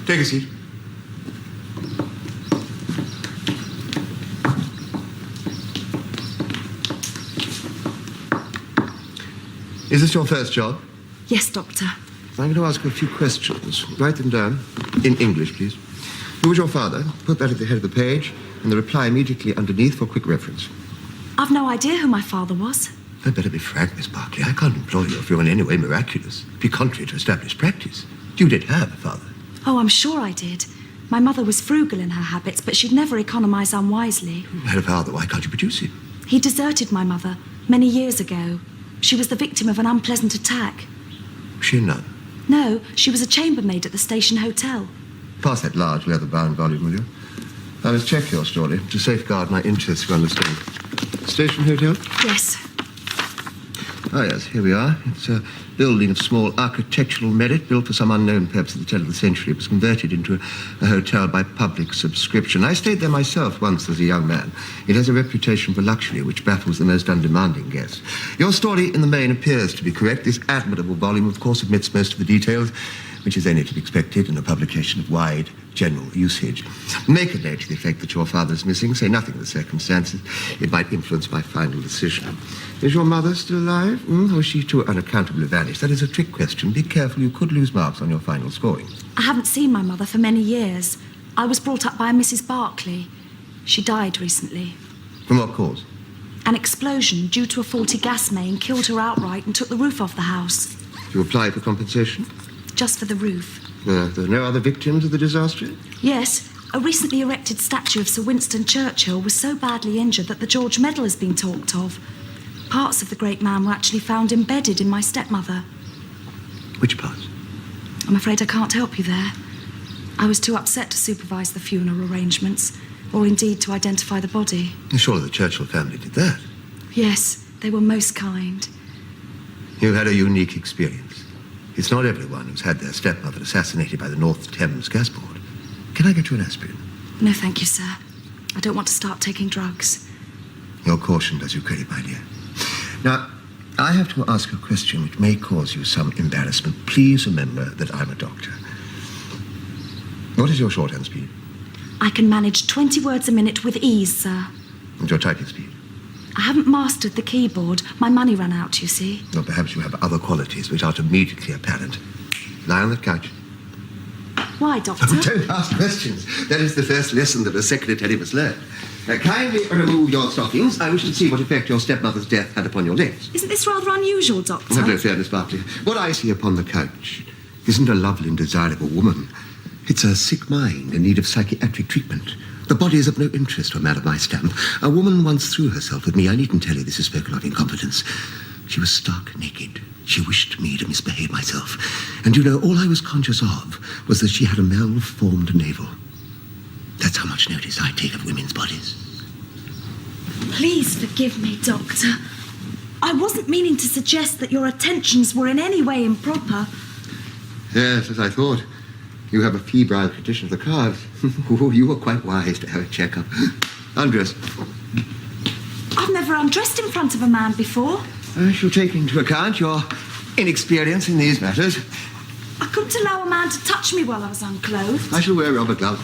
Take a seat. Is this your first job? Yes, Doctor. I'm going to ask you a few questions. Write them down. In English, please. Who was your father? Put that at the head of the page, and the reply immediately underneath for quick reference. I've no idea who my father was. I'd better be frank, Miss Barclay. I can't employ you if you're in any way miraculous. It'd be contrary to established practice. You did have a father. Oh, I'm sure I did. My mother was frugal in her habits, but she'd never economise unwisely. You had a father. Why can't you produce him? He deserted my mother many years ago. She was the victim of an unpleasant attack. Was she a nun? No, she was a chambermaid at the station hotel. Pass that large leather-bound volume, will you? I must check your story to safeguard my interests, you understand. Station hotel? Yes. Oh, yes, here we are. It's a building of small architectural merit, built for some unknown purpose at the turn of the century. It was converted into a hotel by public subscription. I stayed there myself once as a young man. It has a reputation for luxury, which baffles the most undemanding guests. Your story, in the main, appears to be correct. This admirable volume, of course, omits most of the details, which is only to be expected in a publication of wide general usage. Make a note to the effect that your father is missing. Say nothing of the circumstances. It might influence my final decision. Is your mother still alive? Or is she too unaccountably vanished? That is a trick question. Be careful. You could lose marks on your final scoring. I haven't seen my mother for many years. I was brought up by a Mrs. Barclay. She died recently. From what cause? An explosion due to a faulty gas main killed her outright and took the roof off the house. You applied for compensation? Just for the roof. There are no other victims of the disaster? Yes. A recently erected statue of Sir Winston Churchill was so badly injured that the George Medal has been talked of. Parts of the great man were actually found embedded in my stepmother. Which parts? I'm afraid I can't help you there. I was too upset to supervise the funeral arrangements, or indeed to identify the body. Surely the Churchill family did that. Yes, they were most kind. You had a unique experience. It's not everyone who's had their stepmother assassinated by the North Thames gas board. Can I get you an aspirin? No, thank you, sir. I don't want to start taking drugs. Your caution does you credit, my dear. Now, I have to ask a question which may cause you some embarrassment. Please remember that I'm a doctor. What is your shorthand speed? I can manage 20 words a minute with ease, sir. And your typing speed? I haven't mastered the keyboard. My money ran out, you see. Or perhaps you have other qualities which aren't immediately apparent. Lie on the couch. Why, Doctor? Oh, don't ask questions. That is the first lesson that a secretary must learn. Kindly remove your stockings. I wish to see what effect your stepmother's death had upon your legs. Isn't this rather unusual, Doctor? No fairness, Barclay. What I see upon the couch isn't a lovely and desirable woman. It's a sick mind in need of psychiatric treatment. The body is of no interest to a man of my stamp. A woman once threw herself at me. I needn't tell you this is spoken of in confidence. She was stark naked. She wished me to misbehave myself. And you know, all I was conscious of was that she had a malformed navel. That's how much notice I take of women's bodies. Please forgive me, Doctor. I wasn't meaning to suggest that your attentions were in any way improper. Yes, as I thought. You have a febrile condition of the calves. Oh, you were quite wise to have a checkup. Undress. I've never undressed in front of a man before. I shall take into account your inexperience in these matters. I couldn't allow a man to touch me while I was unclothed. I shall wear rubber gloves.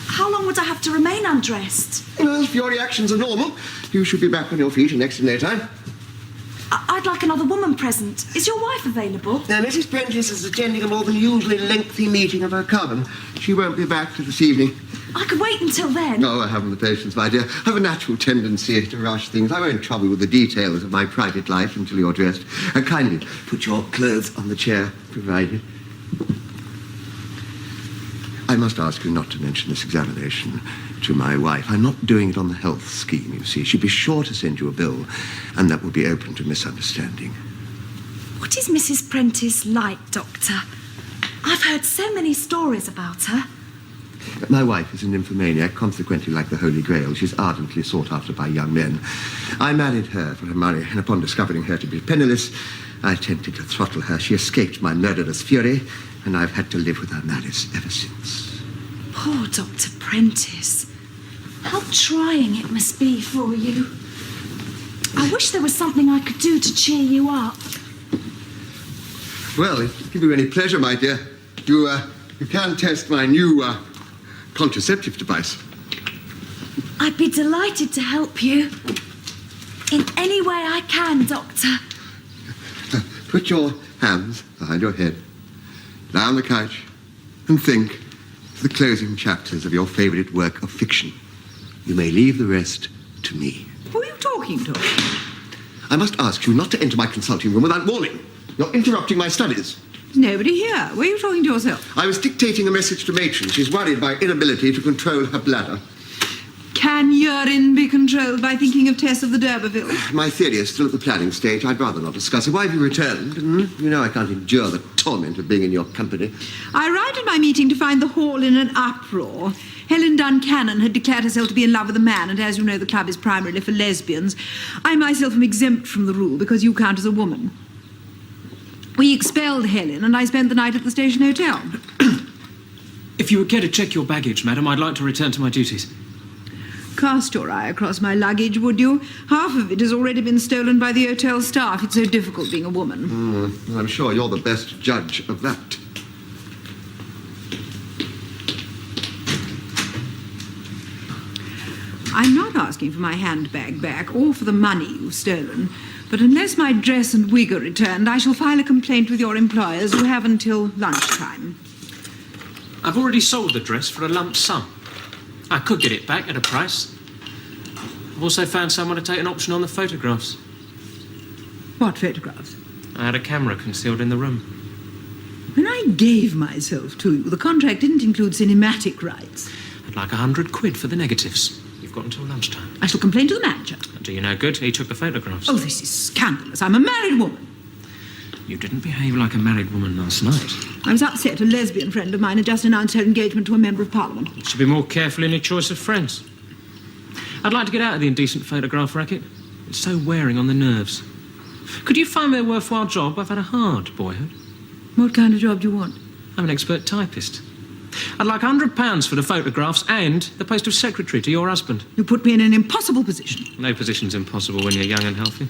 How long would I have to remain undressed? Well, if your reactions are normal, you should be back on your feet in next to no time. I'd like another woman present. Is your wife available? Now, Mrs. Prentice is attending a more than usually lengthy meeting of her coven. She won't be back till this evening. I could wait until then. No, I haven't the patience, my dear. I have a natural tendency to rush things. I won't trouble you with the details of my private life until you're dressed. Kindly put your clothes on the chair, provided. I must ask you not to mention this examination to my wife. I'm not doing it on the health scheme, you see. She'd be sure to send you a bill, and that would be open to misunderstanding. What is Mrs. Prentice like, Doctor? I've heard so many stories about her. My wife is a nymphomaniac, consequently like the Holy Grail. She's ardently sought after by young men. I married her for her money, and upon discovering her to be penniless, I attempted to throttle her. She escaped my murderous fury, and I've had to live with her malice ever since. Poor Dr. Prentice. How trying it must be for you. I wish there was something I could do to cheer you up. Well, if it gives you any pleasure, my dear, you can test my new contraceptive device. I'd be delighted to help you. In any way I can, Doctor. Put your hands behind your head, lie on the couch, and think of the closing chapters of your favourite work of fiction. You may leave the rest to me. Who are you talking to? I must ask you not to enter my consulting room without warning. You're interrupting my studies. There's nobody here. Were you talking to yourself? I was dictating a message to Matron. She's worried by inability to control her bladder. Can urine be controlled by thinking of Tess of the d'Urberville? My theory is still at the planning stage. I'd rather not discuss it. Why have you returned? You know I can't endure the torment of being in your company. I arrived at my meeting to find the hall in an uproar. Helen Duncannon had declared herself to be in love with a man, and as you know, the club is primarily for lesbians. I myself am exempt from the rule because you count as a woman. We expelled Helen, and I spent the night at the station hotel. If you would care to check your baggage, madam, I'd like to return to my duties. Cast your eye across my luggage, would you? Half of it has already been stolen by the hotel staff. It's so difficult being a woman. I'm sure you're the best judge of that. I'm not asking for my handbag back or for the money you've stolen, but unless my dress and wig are returned, I shall file a complaint with your employers. You have until lunchtime. I've already sold the dress for a lump sum. I could get it back at a price. I've also found someone to take an option on the photographs. What photographs? I had a camera concealed in the room. When I gave myself to you, the contract didn't include cinematic rights. I'd like £100 for the negatives. You've got until lunchtime. I shall complain to the manager. Do you no good? He took the photographs. Oh, this is scandalous. I'm a married woman. You didn't behave like a married woman last night. I was upset. A lesbian friend of mine had just announced her engagement to a member of Parliament. You should be more careful in your choice of friends. I'd like to get out of the indecent photograph racket. It's so wearing on the nerves. Could you find me a worthwhile job? I've had a hard boyhood. What kind of job do you want? I'm an expert typist. I'd like £100 for the photographs and the post of secretary to your husband. You put me in an impossible position. No position's impossible when you're young and healthy.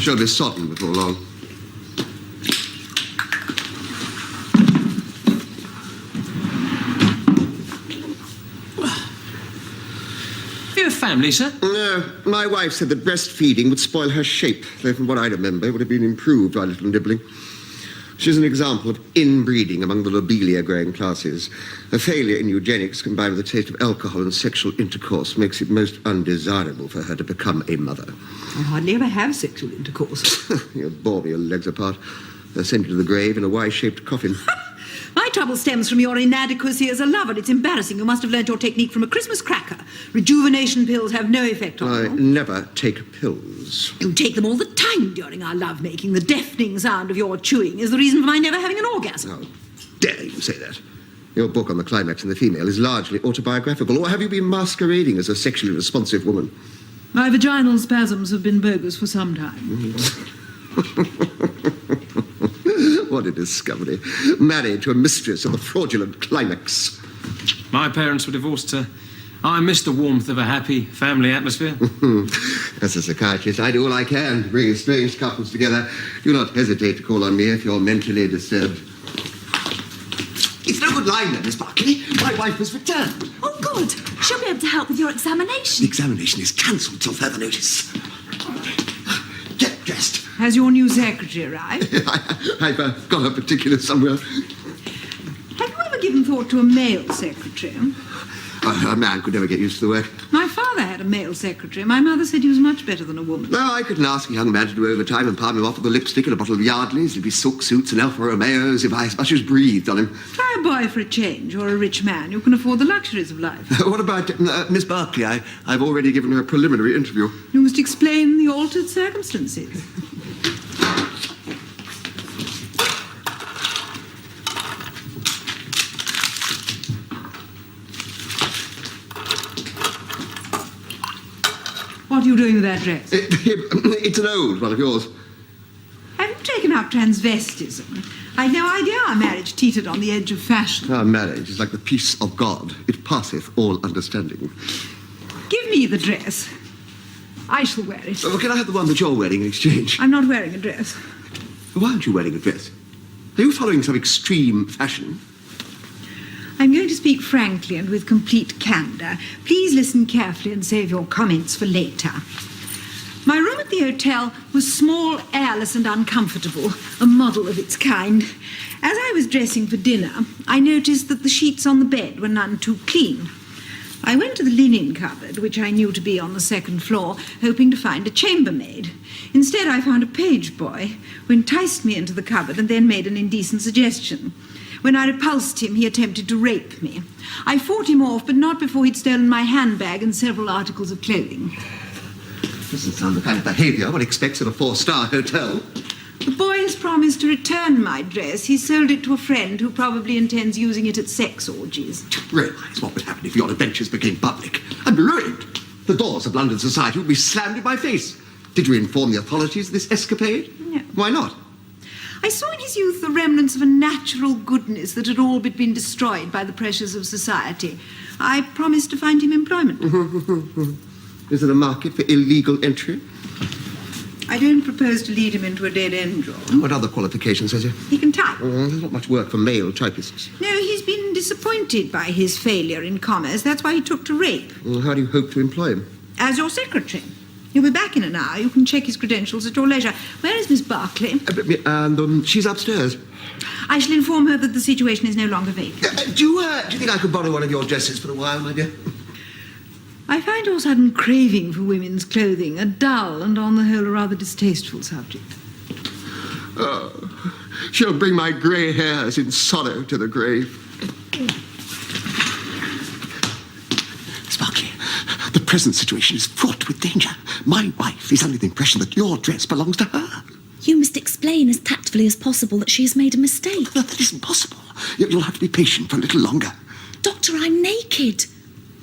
She'll be sodden before long. You have a family, sir? No, my wife said that breastfeeding would spoil her shape, though from what I remember, it would have been improved by a little nibbling. She's an example of inbreeding among the lobelia-growing classes. A failure in eugenics combined with a taste of alcohol and sexual intercourse makes it most undesirable for her to become a mother. I hardly ever have sexual intercourse. You'll bore me your legs apart. They'll send you to the grave in a Y-shaped coffin. My trouble stems from your inadequacy as a lover. It's embarrassing. You must have learnt your technique from a Christmas cracker. Rejuvenation pills have no effect on I you. never take pills. You take them all the time during our lovemaking. The deafening sound of your chewing is the reason for my never having an orgasm. How dare you say that? Your book on the climax in the female is largely autobiographical, or have you been masquerading as a sexually responsive woman? My vaginal spasms have been bogus for some time. What a discovery. Married to a mistress of the fraudulent climax. My parents were divorced, sir. I miss the warmth of a happy family atmosphere. As a psychiatrist, I do all I can to bring estranged couples together. Do not hesitate to call on me if you're mentally disturbed. It's no good lying there, Miss Barclay. My wife has returned. Oh, good. She'll be able to help with your examination. The examination is cancelled till further notice. Get dressed. Has your new secretary arrived? I've got her particulars somewhere. Have you ever given thought to a male secretary? A man could never get used to the work. My father had a male secretary. My mother said he was much better than a woman. No, I couldn't ask a young man to do overtime and palm him off with a lipstick and a bottle of Yardley's. It'd be silk suits and Alfa Romeos if I as much as breathed on him. Try a boy for a change, or a rich man. You can afford the luxuries of life. What about Miss Barclay? I've already given her a preliminary interview. You must explain the altered circumstances. What are you doing with that dress? It's an old one of yours. Have you taken up transvestism? I'd no idea our marriage teetered on the edge of fashion. Our marriage is like the peace of God. It passeth all understanding. Give me the dress. I shall wear it. Well, can I have the one that you're wearing in exchange? I'm not wearing a dress. Why aren't you wearing a dress? Are you following some extreme fashion? I'm going to speak frankly and with complete candour. Please listen carefully and save your comments for later. My room at the hotel was small, airless and uncomfortable, a model of its kind. As I was dressing for dinner, I noticed that the sheets on the bed were none too clean. I went to the linen cupboard, which I knew to be on the second floor, hoping to find a chambermaid. Instead, I found a page boy, who enticed me into the cupboard and then made an indecent suggestion. When I repulsed him, he attempted to rape me. I fought him off, but not before he'd stolen my handbag and several articles of clothing. Doesn't sound the kind of behaviour one expects at a 4-star hotel. The boy has promised to return my dress. He sold it to a friend who probably intends using it at sex orgies. Realise what would happen if your adventures became public. I'm ruined. The doors of London society would be slammed in my face. Did you inform the authorities of this escapade? No. Why not? I saw in his youth the remnants of a natural goodness that had all but been destroyed by the pressures of society. I promised to find him employment. Is there a market for illegal entry? I don't propose to lead him into a dead-end job. What other qualifications has he? He can type. There's not much work for male typists. No, he's been disappointed by his failure in commerce. That's why he took to rape. How do you hope to employ him? As your secretary. He'll be back in an hour. You can check his credentials at your leisure. Where is Miss Barclay? She's upstairs. I shall inform her that the situation is no longer vacant. Do you think I could borrow one of your dresses for a while, my dear? I find your sudden craving for women's clothing a dull and, on the whole, a rather distasteful subject. Oh, she'll bring my grey hairs in sorrow to the grave. Miss Barclay, the present situation is fraught with danger. My wife is under the impression that your dress belongs to her. You must explain as tactfully as possible that she has made a mistake. No, that isn't possible. You'll have to be patient for a little longer. Doctor, I'm naked.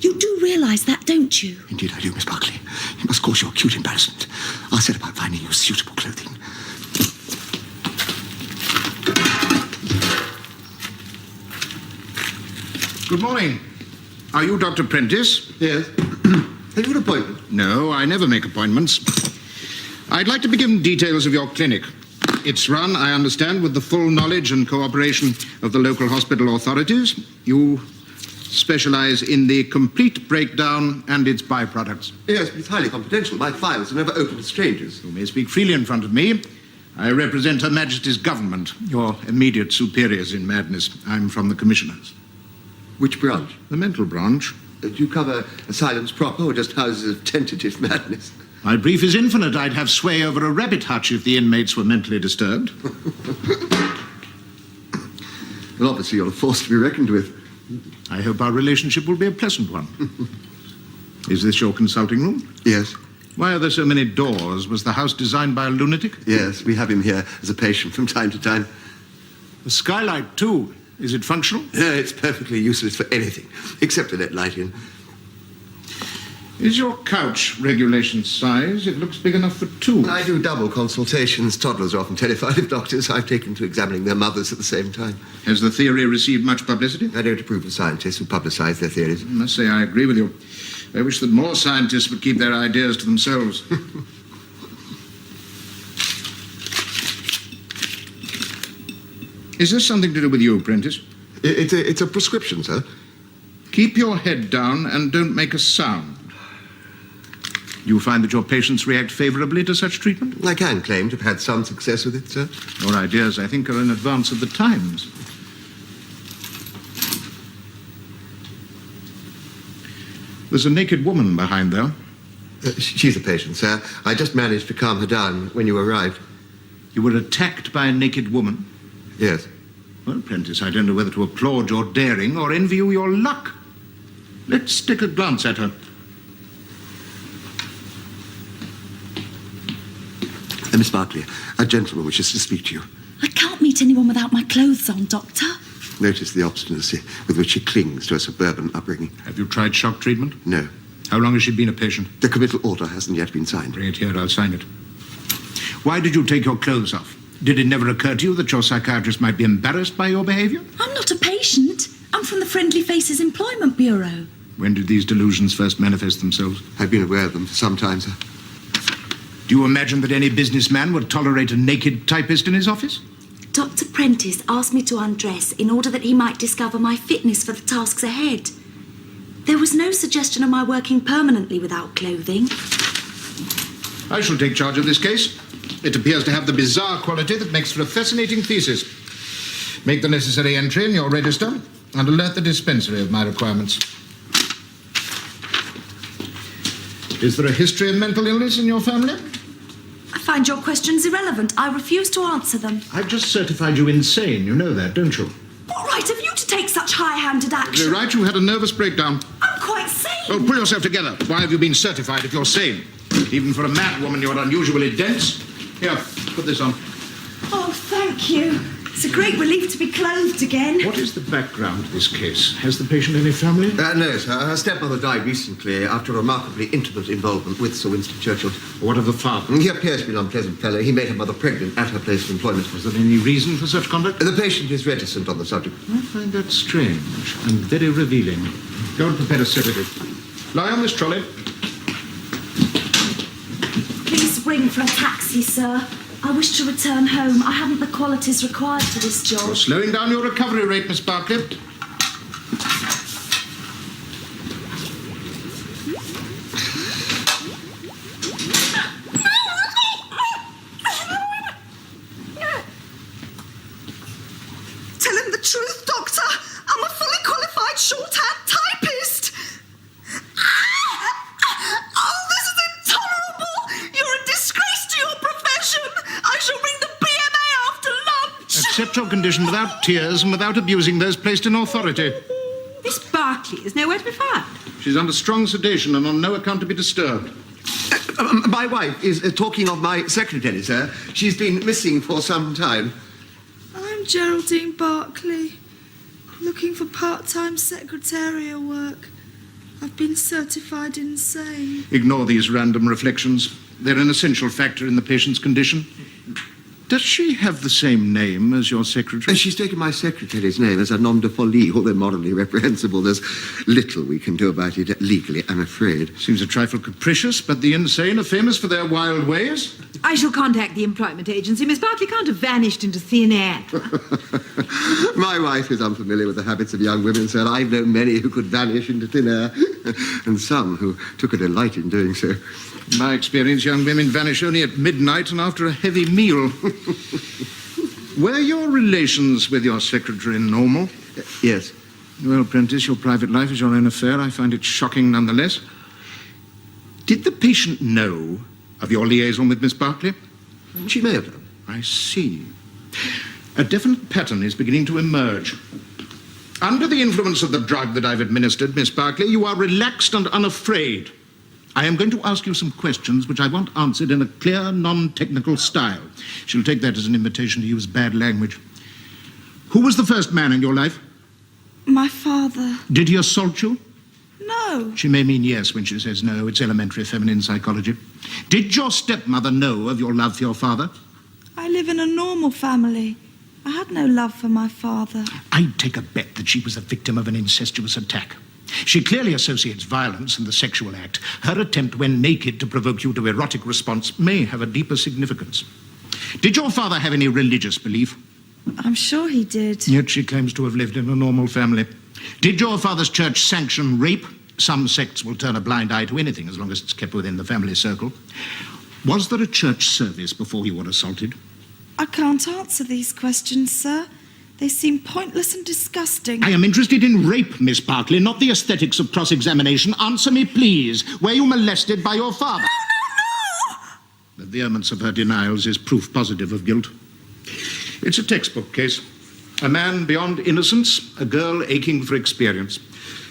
You do realise that, don't you? Indeed I do, Miss Barclay. It must cause you acute embarrassment. I'll set about finding you suitable clothing. Good morning. Are you Dr. Prentice? Yes. Have you an appointment? No, I never make appointments. I'd like to be given details of your clinic. It's run, I understand, with the full knowledge and cooperation of the local hospital authorities. You specialize in the complete breakdown and its byproducts. Yes, but it's highly confidential. My files are never open to strangers. You may speak freely in front of me. I represent Her Majesty's government, your immediate superiors in madness. I'm from the commissioners. Which branch? The mental branch. Do you cover asylums proper or just houses of tentative madness? My brief is infinite. I'd have sway over a rabbit hutch if the inmates were mentally disturbed. Well, obviously you're a force to be reckoned with. I hope our relationship will be a pleasant one. Is this your consulting room? Yes. Why are there so many doors? Was the house designed by a lunatic? Yes, we have him here as a patient from time to time. The skylight, too. Is it functional? It's perfectly useless for anything, except to let light in. Is your couch regulation size? It looks big enough for two. I do double consultations. Toddlers are often terrified of doctors. I've taken to examining their mothers at the same time. Has the theory received much publicity? I don't approve of scientists who publicise their theories. I must say I agree with you. I wish that more scientists would keep their ideas to themselves. Is this something to do with you, Prentice? It's a prescription, sir. Keep your head down and don't make a sound. You find that your patients react favourably to such treatment? I can claim to have had some success with it, sir. Your ideas, I think, are in advance of the times. There's a naked woman behind there. She's a patient, sir. I just managed to calm her down when you arrived. You were attacked by a naked woman? Yes. Well, Prentice, I don't know whether to applaud your daring or envy you your luck. Let's take a glance at her. Miss Barclay, a gentleman wishes to speak to you. I can't meet anyone without my clothes on, Doctor. Notice the obstinacy with which she clings to a suburban upbringing. Have you tried shock treatment? No. How long has she been a patient? The committal order hasn't yet been signed. Bring it here, I'll sign it. Why did you take your clothes off? Did it never occur to you that your psychiatrist might be embarrassed by your behaviour? I'm not a patient. I'm from the Friendly Faces Employment Bureau. When did these delusions first manifest themselves? I've been aware of them for some time, sir. Do you imagine that any businessman would tolerate a naked typist in his office? Dr. Prentice asked me to undress in order that he might discover my fitness for the tasks ahead. There was no suggestion of my working permanently without clothing. I shall take charge of this case. It appears to have the bizarre quality that makes for a fascinating thesis. Make the necessary entry in your register and alert the dispensary of my requirements. Is there a history of mental illness in your family? I find your questions irrelevant. I refuse to answer them. I've just certified you insane. You know that, don't you? What right have you to take such high-handed action? You're right, you had a nervous breakdown. I'm quite sane. Oh, pull yourself together. Why have you been certified if you're sane? Even for a mad woman, you're unusually dense. Here, put this on. Oh, thank you. It's a great relief to be clothed again. What is the background to this case? Has the patient any family? No, sir. Her stepmother died recently after a remarkably intimate involvement with Sir Winston Churchill. What of the father? He appears to be an unpleasant fellow. He made her mother pregnant at her place of employment. Was there any reason for such conduct? The patient is reticent on the subject. I find that strange and very revealing. Go and prepare a sedative. Lie on this trolley. Please ring for a taxi, sir. I wish to return home. I haven't the qualities required for this job. You're slowing down your recovery rate, Miss Barclay. Tell him the truth, Doctor. I'm a fully qualified shorthand typist. Oh, this is intolerable. You're a disgrace to your profession. I shall ring the BMA after lunch. Accept your condition without tears and without abusing those placed in authority. Miss Barclay is nowhere to be found. She's under strong sedation and on no account to be disturbed. My wife is talking of my secretary, sir. She's been missing for some time. I'm Geraldine Barclay, looking for part-time secretarial work. I've been certified insane. Ignore these random reflections. They're an essential factor in the patient's condition. Does she have the same name as your secretary? She's taken my secretary's name as a nom de folie, although morally reprehensible. There's little we can do about it legally, I'm afraid. Seems a trifle capricious, but the insane are famous for their wild ways. I shall contact the employment agency. Miss Barclay can't have vanished into thin air. My wife is unfamiliar with the habits of young women, sir. I've known many who could vanish into thin air, and some who took a delight in doing so. In my experience, young women vanish only at midnight and after a heavy meal. Were your relations with your secretary normal? Yes. Well, Prentice, your private life is your own affair. I find it shocking nonetheless. Did the patient know of your liaison with Miss Barclay? She may have done. I see. A definite pattern is beginning to emerge. Under the influence of the drug that I've administered, Miss Barclay, you are relaxed and unafraid. I am going to ask you some questions which I want answered in a clear, non-technical style. She'll take that as an invitation to use bad language. Who was the first man in your life? My father. Did he assault you? No. She may mean yes when she says no. It's elementary feminine psychology. Did your stepmother know of your love for your father? I live in a normal family. I had no love for my father. I'd take a bet that she was the victim of an incestuous attack. She clearly associates violence and the sexual act. Her attempt when naked to provoke you to erotic response may have a deeper significance. Did your father have any religious belief? I'm sure he did. Yet she claims to have lived in a normal family. Did your father's church sanction rape? Some sects will turn a blind eye to anything as long as it's kept within the family circle. Was there a church service before you were assaulted? I can't answer these questions, sir. They seem pointless and disgusting. I am interested in rape, Miss Barclay, not the aesthetics of cross-examination. Answer me, please. Were you molested by your father? No! The vehemence of her denials is proof positive of guilt. It's a textbook case. A man beyond innocence, a girl aching for experience.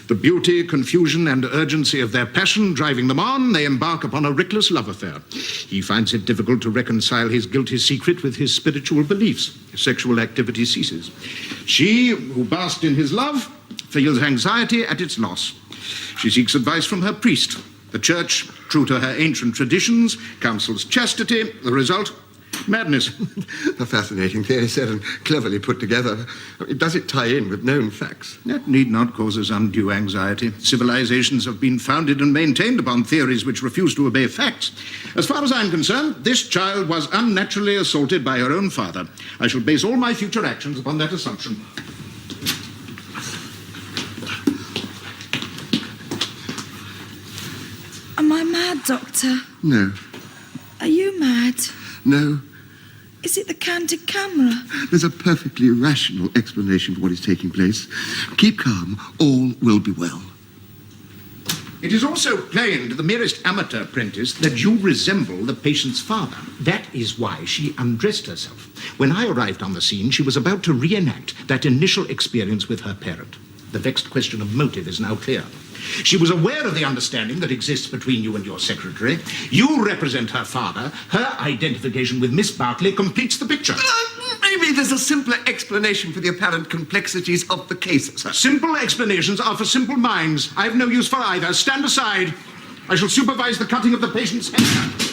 The beauty, confusion, and urgency of their passion driving them on, they embark upon a reckless love affair. He finds it difficult to reconcile his guilty secret with his spiritual beliefs. Sexual activity ceases. She, who basked in his love, feels anxiety at its loss. She seeks advice from her priest. The church, true to her ancient traditions, counsels chastity. The result? Madness. A fascinating theory, said and cleverly put together. Does it tie in with known facts? That need not cause us undue anxiety. Civilizations have been founded and maintained upon theories which refuse to obey facts. As far as I'm concerned, this child was unnaturally assaulted by her own father. I shall base all my future actions upon that assumption. Am I mad, Doctor? No. Are you mad? No. Is it the candid camera? There's a perfectly rational explanation for what is taking place. Keep calm. All will be well. It is also plain to the merest amateur apprentice that you resemble the patient's father. That is why she undressed herself. When I arrived on the scene, she was about to reenact that initial experience with her parent. The vexed question of motive is now clear. She was aware of the understanding that exists between you and your secretary. You represent her father. Her identification with Miss Barclay completes the picture. Maybe there's a simpler explanation for the apparent complexities of the case, sir. Simple explanations are for simple minds. I have no use for either. Stand aside. I shall supervise the cutting of the patient's hair.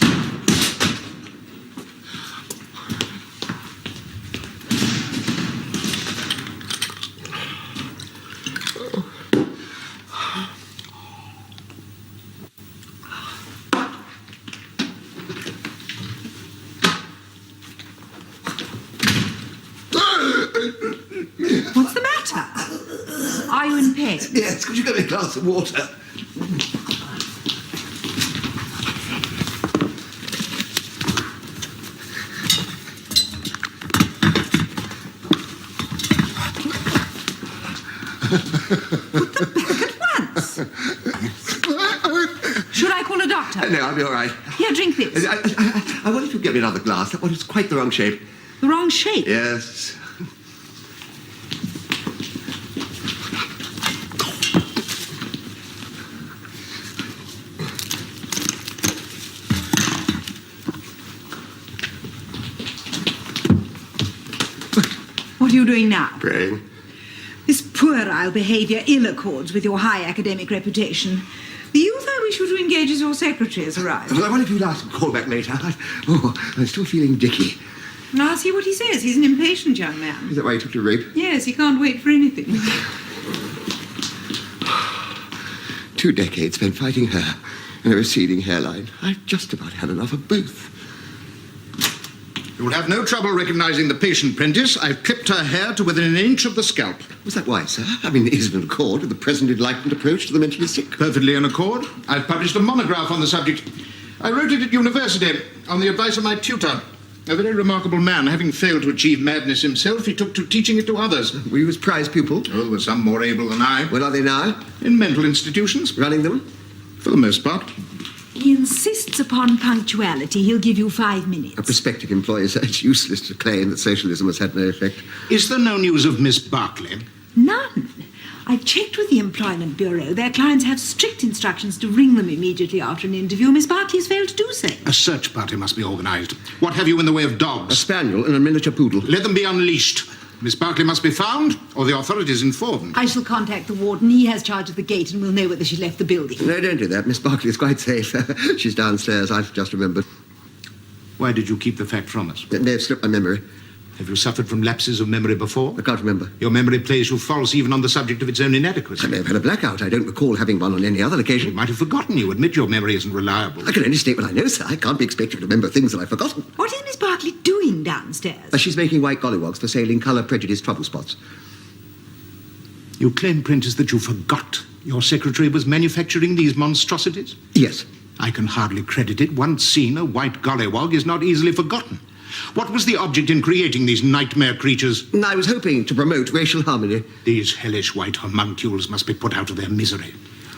What's the matter? Are you in pain? Yes, could you get me a glass of water? Put them back at once. Should I call a doctor? No, I'll be all right. Here, drink this. I wonder if you'd get me another glass. That one is quite the wrong shape. The wrong shape? Yes. What are you doing now? Praying. This puerile behaviour ill accords with your high academic reputation. The youth I wish you to engage as your secretary has arrived. Well, I wonder if you'd ask him to call back later. I'm still feeling dicky. I'll see what he says. He's an impatient young man. Is that why he took to rape? Yes, he can't wait for anything. 2 decades spent fighting her and a receding hairline. I've just about had enough of both. You will have no trouble recognizing the patient, Prentice. I've clipped her hair to within an inch of the scalp. Was that wise, sir? I mean, is it in accord with the present enlightened approach to the mentally sick? Perfectly in accord. I've published a monograph on the subject. I wrote it at university on the advice of my tutor. A very remarkable man. Having failed to achieve madness himself, he took to teaching it to others. Were you his prize pupil? Oh, there were some more able than I. Where are they now? In mental institutions. Running them? For the most part. He insists upon punctuality. He'll give you 5 minutes. A prospective employer said it's useless to claim that socialism has had no effect. Is there no news of Miss Barclay? None. I've checked with the Employment Bureau. Their clients have strict instructions to ring them immediately after an interview. Miss Barclay has failed to do so. A search party must be organised. What have you in the way of A dogs? spaniel and a miniature poodle. Let them be unleashed. Miss Barclay must be found, or the authorities informed. I shall contact the warden. He has charge of the gate and will know whether she left the building. No, don't do that. Miss Barclay is quite safe. She's downstairs. I've just remembered. Why did you keep the fact from us? It may have slipped my memory. Have you suffered from lapses of memory before? I can't remember. Your memory plays you false even on the subject of its own inadequacy. I may have had a blackout. I don't recall having one on any other You occasion. might have forgotten. You admit your memory isn't reliable. I can only state what I know, sir. I can't be expected to remember things that I've forgotten. What is Miss Barclay doing downstairs? She's making white gollywogs for sale in colour prejudice trouble spots. You claim, Prentice, that you forgot your secretary was manufacturing these monstrosities? Yes. I can hardly credit it. Once seen, a white gollywog is not easily forgotten. What was the object in creating these nightmare creatures? I was hoping to promote racial harmony. These hellish white homuncules must be put out of their misery.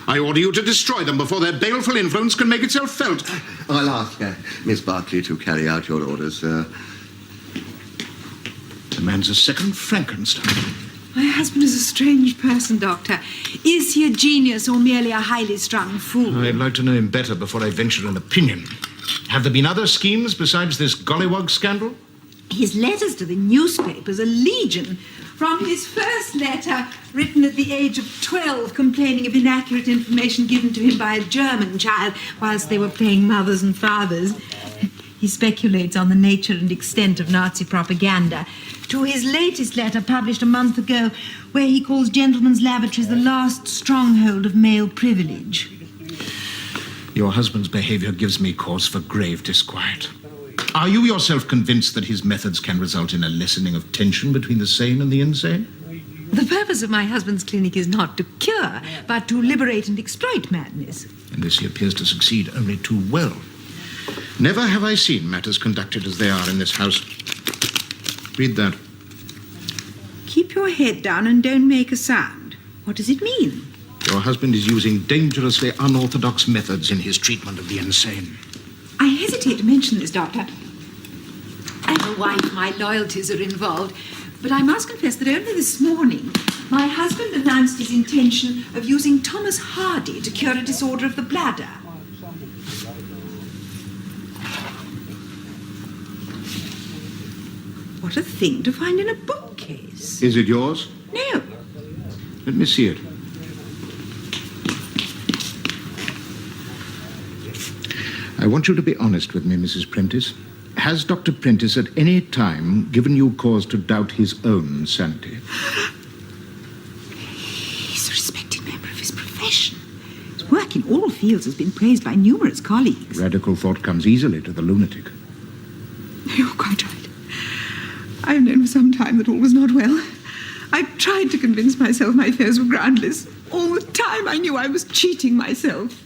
I order you to destroy them before their baleful influence can make itself felt. I'll ask Miss Barclay to carry out your orders, sir. The man's a second Frankenstein. My husband is a strange person, Doctor. Is he a genius or merely a highly strung fool? I'd like to know him better before I venture an opinion. Have there been other schemes besides this gollywog scandal? His letters to the newspapers are legion. From his first letter, written at the age of 12, complaining of inaccurate information given to him by a German child whilst they were playing mothers and fathers. He speculates on the nature and extent of Nazi propaganda, to his latest letter published a month ago, where he calls gentlemen's lavatories the last stronghold of male privilege. Your husband's behavior gives me cause for grave disquiet. Are you yourself convinced that his methods can result in a lessening of tension between the sane and the insane? The purpose of my husband's clinic is not to cure, but to liberate and exploit madness. In this he appears to succeed only too well. Never have I seen matters conducted as they are in this house. Read that. Keep your head down and don't make a sound. What does it mean? Your husband is using dangerously unorthodox methods in his treatment of the insane. I hesitate to mention this, Doctor. I'm a wife, my loyalties are involved. But I must confess that only this morning, my husband announced his intention of using Thomas Hardy to cure a disorder of the bladder. What a thing to find in a bookcase. Is it yours? No. Let me see it. I want you to be honest with me, Mrs. Prentice. Has Dr. Prentice at any time given you cause to doubt his own sanity? He's a respected member of his profession. His work in all fields has been praised by numerous colleagues. Radical thought comes easily to the lunatic. You're quite right. I've known for some time that all was not well. I tried to convince myself my fears were groundless. All the time I knew I was cheating myself.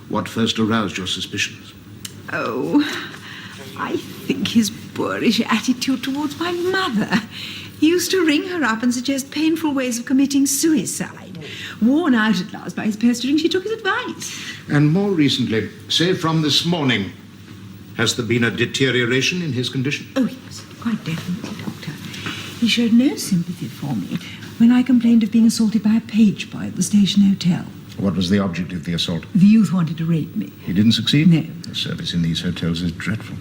What first aroused your suspicions? Oh, I think his boorish attitude towards my mother. He used to ring her up and suggest painful ways of committing suicide. Worn out at last by his pestering, she took his advice. And more recently, say from this morning, has there been a deterioration in his condition? Oh, yes, quite definitely, Doctor. He showed no sympathy for me when I complained of being assaulted by a page boy at the station hotel. What was the object of the assault? The youth wanted to rape me. He didn't succeed? No. The service in these hotels is dreadful.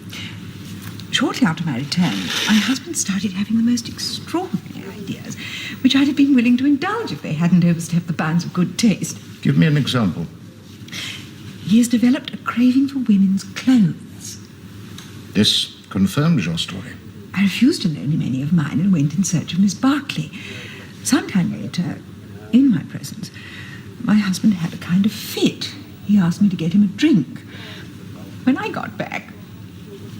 Shortly after my return, my husband started having the most extraordinary ideas, which I'd have been willing to indulge if they hadn't overstepped the bounds of good taste. Give me an example. He has developed a craving for women's clothes. This confirms your story. I refused to loan him any of mine and went in search of Miss Barclay. Sometime later, in my presence, my husband had a kind of fit. He asked me to get him a drink. When I got back,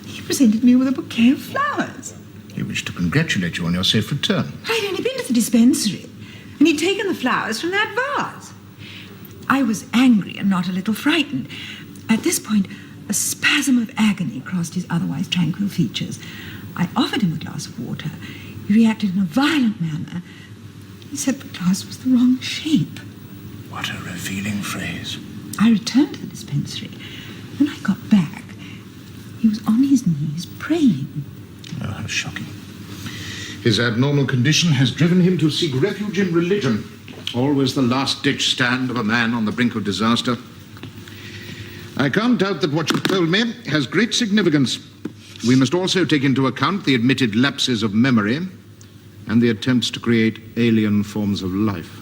he presented me with a bouquet of flowers. He wished to congratulate you on your safe return. I'd only been to the dispensary, and he'd taken the flowers from that vase. I was angry and not a little frightened. At this point, a spasm of agony crossed his otherwise tranquil features. I offered him a glass of water. He reacted in a violent manner. He said the glass was the wrong shape. What a revealing phrase. I returned to the dispensary. When I got back, he was on his knees praying. Oh, how shocking. His abnormal condition has driven him to seek refuge in religion, always the last-ditch stand of a man on the brink of disaster. I can't doubt that what you've told me has great significance. We must also take into account the admitted lapses of memory and the attempts to create alien forms of life.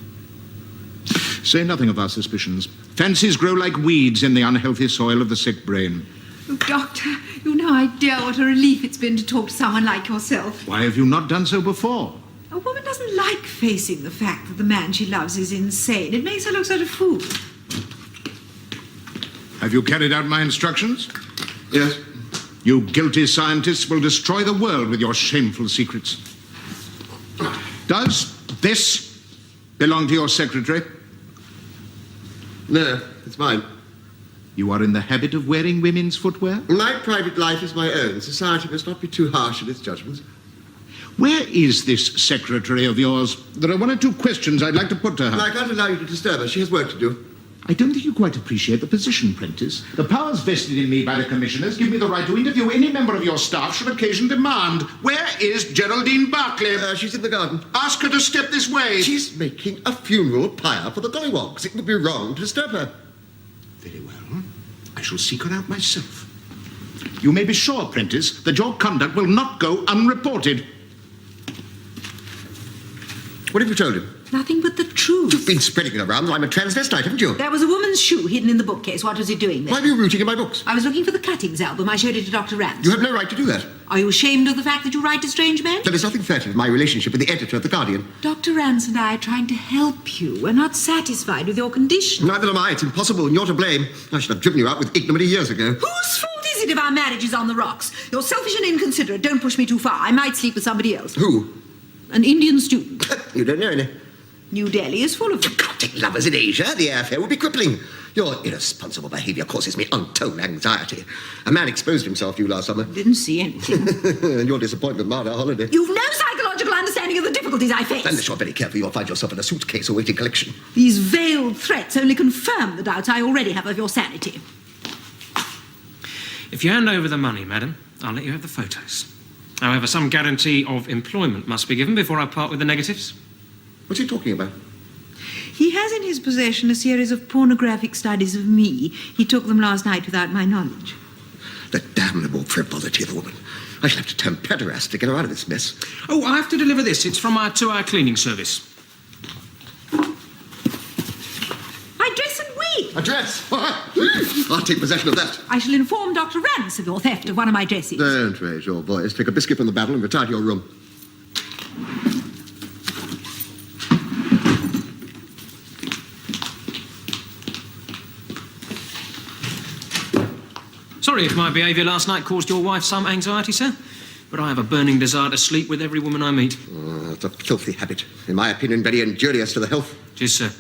Say nothing of our suspicions. Fancies grow like weeds in the unhealthy soil of the sick brain. Oh, Doctor, you've no idea what a relief it's been to talk to someone like yourself. Why have you not done so before? A woman doesn't like facing the fact that the man she loves is insane. It makes her look sort of fool. Have you carried out my instructions? Yes. You guilty scientists will destroy the world with your shameful secrets. Does this belong to your secretary? No, it's mine. You are in the habit of wearing women's footwear? My private life is my own. Society must not be too harsh in its judgments. Where is this secretary of yours? There are one or two questions I'd like to put to her. I can't allow you to disturb her. She has work to do. I don't think you quite appreciate the position, Prentice. The powers vested in me by the commissioners give me the right to interview any member of your staff should occasion demand. Where is Geraldine Barclay? She's in the garden. Ask her to step this way. She's making a funeral pyre for the Gollywogs. It would be wrong to disturb her. Very well. I shall seek her out myself. You may be sure, Prentice, that your conduct will not go unreported. What have you told him? Nothing but the truth. You've been spreading it around that I'm a transvestite, haven't you? There was a woman's shoe hidden in the bookcase. What was it doing there? Why were you rooting in my books? I was looking for the cuttings album. I showed it to Dr. Rance. You have no right to do that. Are you ashamed of the fact that you write to strange men? There is nothing furtive in my relationship with the editor of The Guardian. Dr. Rance and I are trying to help you. We're not satisfied with your condition. Neither am I. It's impossible, and you're to blame. I should have driven you out with ignominy years ago. Whose fault is it if our marriage is on the rocks? You're selfish and inconsiderate. Don't push me too far. I might sleep with somebody else. Who? An Indian student. You don't know any. New Delhi is full of them. You can't take lovers in Asia. The airfare would be crippling. Your irresponsible behaviour causes me untold anxiety. A man exposed himself to you last summer. Didn't see anything. And your disappointment marred our holiday. You've no psychological understanding of the difficulties I face. Unless you're very careful, you'll find yourself in a suitcase awaiting collection. These veiled threats only confirm the doubts I already have of your sanity. If you hand over the money, madam, I'll let you have the photos. However, some guarantee of employment must be given before I part with the negatives. What's he talking about? He has in his possession a series of pornographic studies of me. He took them last night without my knowledge. The damnable frivolity of the woman. I shall have to turn pederast to get her out of this mess. Oh, I have to deliver this. It's from our 2-hour cleaning service. My dress and wig! A dress? I'll take possession of that. I shall inform Dr. Rance of your theft of one of my dresses. Don't raise your voice. Take a biscuit from the barrel and retire to your room. Sorry if my behaviour last night caused your wife some anxiety, sir, but I have a burning desire to sleep with every woman I meet. It's a filthy habit. In my opinion, very injurious to the health. It is, sir.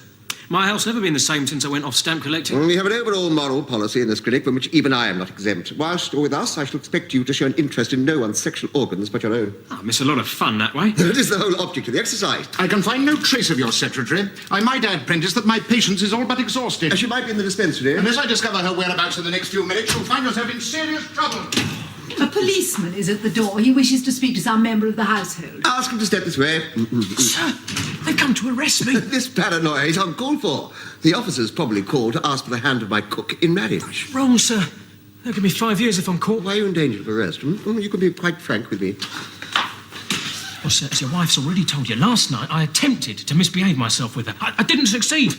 My health's never been the same since I went off stamp collecting. We have an overall moral policy in this clinic from which even I am not exempt. Whilst you're with us, I shall expect you to show an interest in no one's sexual organs but your own. I miss a lot of fun that way. That is the whole object of the exercise. I can find no trace of your secretary. I might add, Prentice, that my patience is all but exhausted. She might be in the dispensary. Unless I discover her whereabouts in the next few minutes, you'll find yourself in serious trouble. A policeman is at the door. He wishes to speak to some member of the household. Ask him to step this way. Sir, they've come to arrest me. This paranoia is uncalled for. The officers probably called to ask for the hand of my cook in marriage. Wrong, sir. They'll give me 5 years if I'm caught. Why are you in danger of arrest? You can be quite frank with me. Well, sir, as your wife's already told you, last night I attempted to misbehave myself with her. I didn't succeed.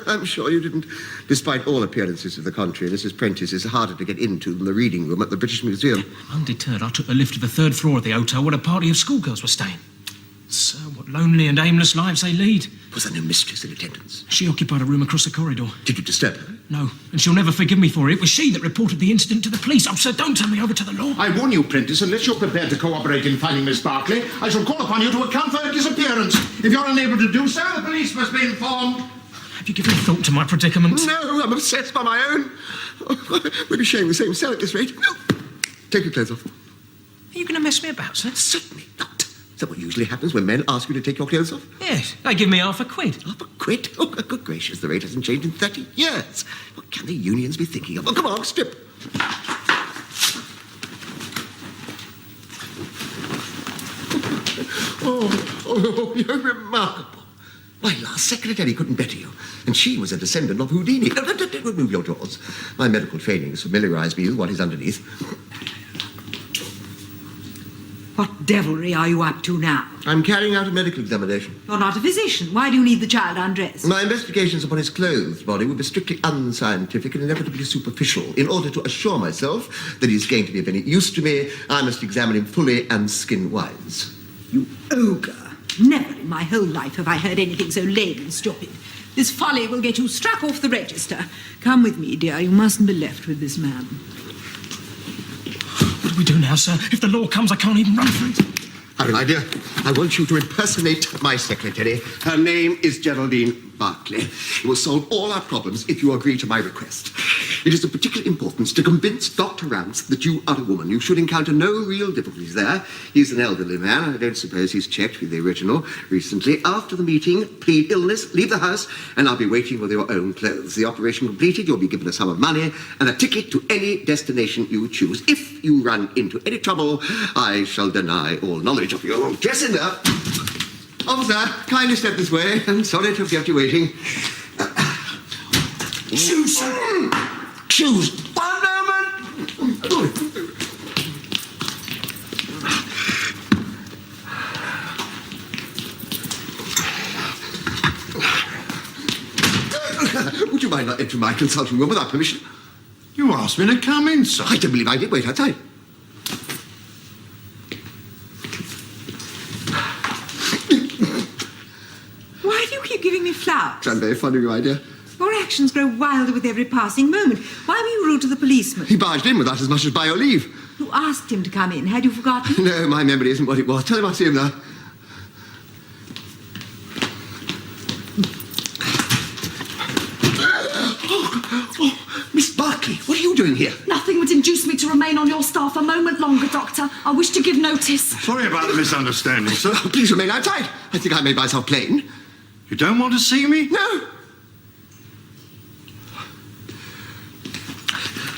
I'm sure you didn't. Despite all appearances of the contrary, Mrs. Prentice is harder to get into than the reading room at the British Museum. Undeterred, I took the lift to the 3rd floor of the hotel where a party of schoolgirls were staying. Sir, what lonely and aimless lives they lead. Was there no mistress in attendance? She occupied a room across the corridor. Did you disturb her? No, and she'll never forgive me for it. It was she that reported the incident to the police. Oh, sir, don't turn me over to the law. I warn you, Prentice, unless you're prepared to cooperate in finding Miss Barclay, I shall call upon you to account for her disappearance. If you're unable to do so, the police must be informed. Have you given thought to my predicament? No, I'm obsessed by my own. We'll be sharing the same cell at this rate. No. Take your clothes off. Are you going to mess me about, sir? Certainly not. Is that what usually happens when men ask you to take your clothes off? Yes, they give me £1/4. £1/4? Oh, good gracious, the rate hasn't changed in 30 years. What can the unions be thinking of? Oh, come on, strip. Oh, you're remarkable. My last secretary couldn't better you, and she was a descendant of Houdini. No, remove your drawers. My medical training has familiarised me with what is underneath. What devilry are you up to now? I'm carrying out a medical examination. You're not a physician. Why do you need the child undressed? My investigations upon his clothed body will be strictly unscientific and inevitably superficial. In order to assure myself that he's going to be of any use to me, I must examine him fully and skin-wise. You ogre. Never in my whole life have I heard anything so lame and stupid. This folly will get you struck off the register. Come with me, dear. You mustn't be left with this man. What do we do now, sir? If the law comes, I can't even run for it. I have an idea. I want you to impersonate my secretary. Her name is Geraldine Barclay. It will solve all our problems if you agree to my request. It is of particular importance to convince Dr. Rance that you are a woman. You should encounter no real difficulties there. He's an elderly man. I don't suppose he's checked with the original recently. After the meeting, plead illness, leave the house, and I'll be waiting with your own clothes. The operation completed, you'll be given a sum of money and a ticket to any destination you choose. If you run into any trouble, I shall deny all knowledge of you. Dress in there. Officer, kindly step this way. I'm sorry to have kept you waiting. Shoes, sir. Shoes. One moment. never enter my consulting room without permission. You asked me to come in, sir. I don't believe I did. Wait outside. Why do you keep giving me flowers? I'm very fond of you, my dear. Your actions grow wilder with every passing moment. Why were you rude to the policeman? He barged in without as much as by your leave. You asked him to come in. Had you forgotten? No, my memory isn't what it was. Tell him I'll see him now. Oh, Miss Barclay, what are you doing here? Nothing would induce me to remain on your staff a moment longer, Doctor. I wish to give notice. Sorry about the misunderstanding, sir. Oh, please remain outside. I think I made myself plain. You don't want to see me? No.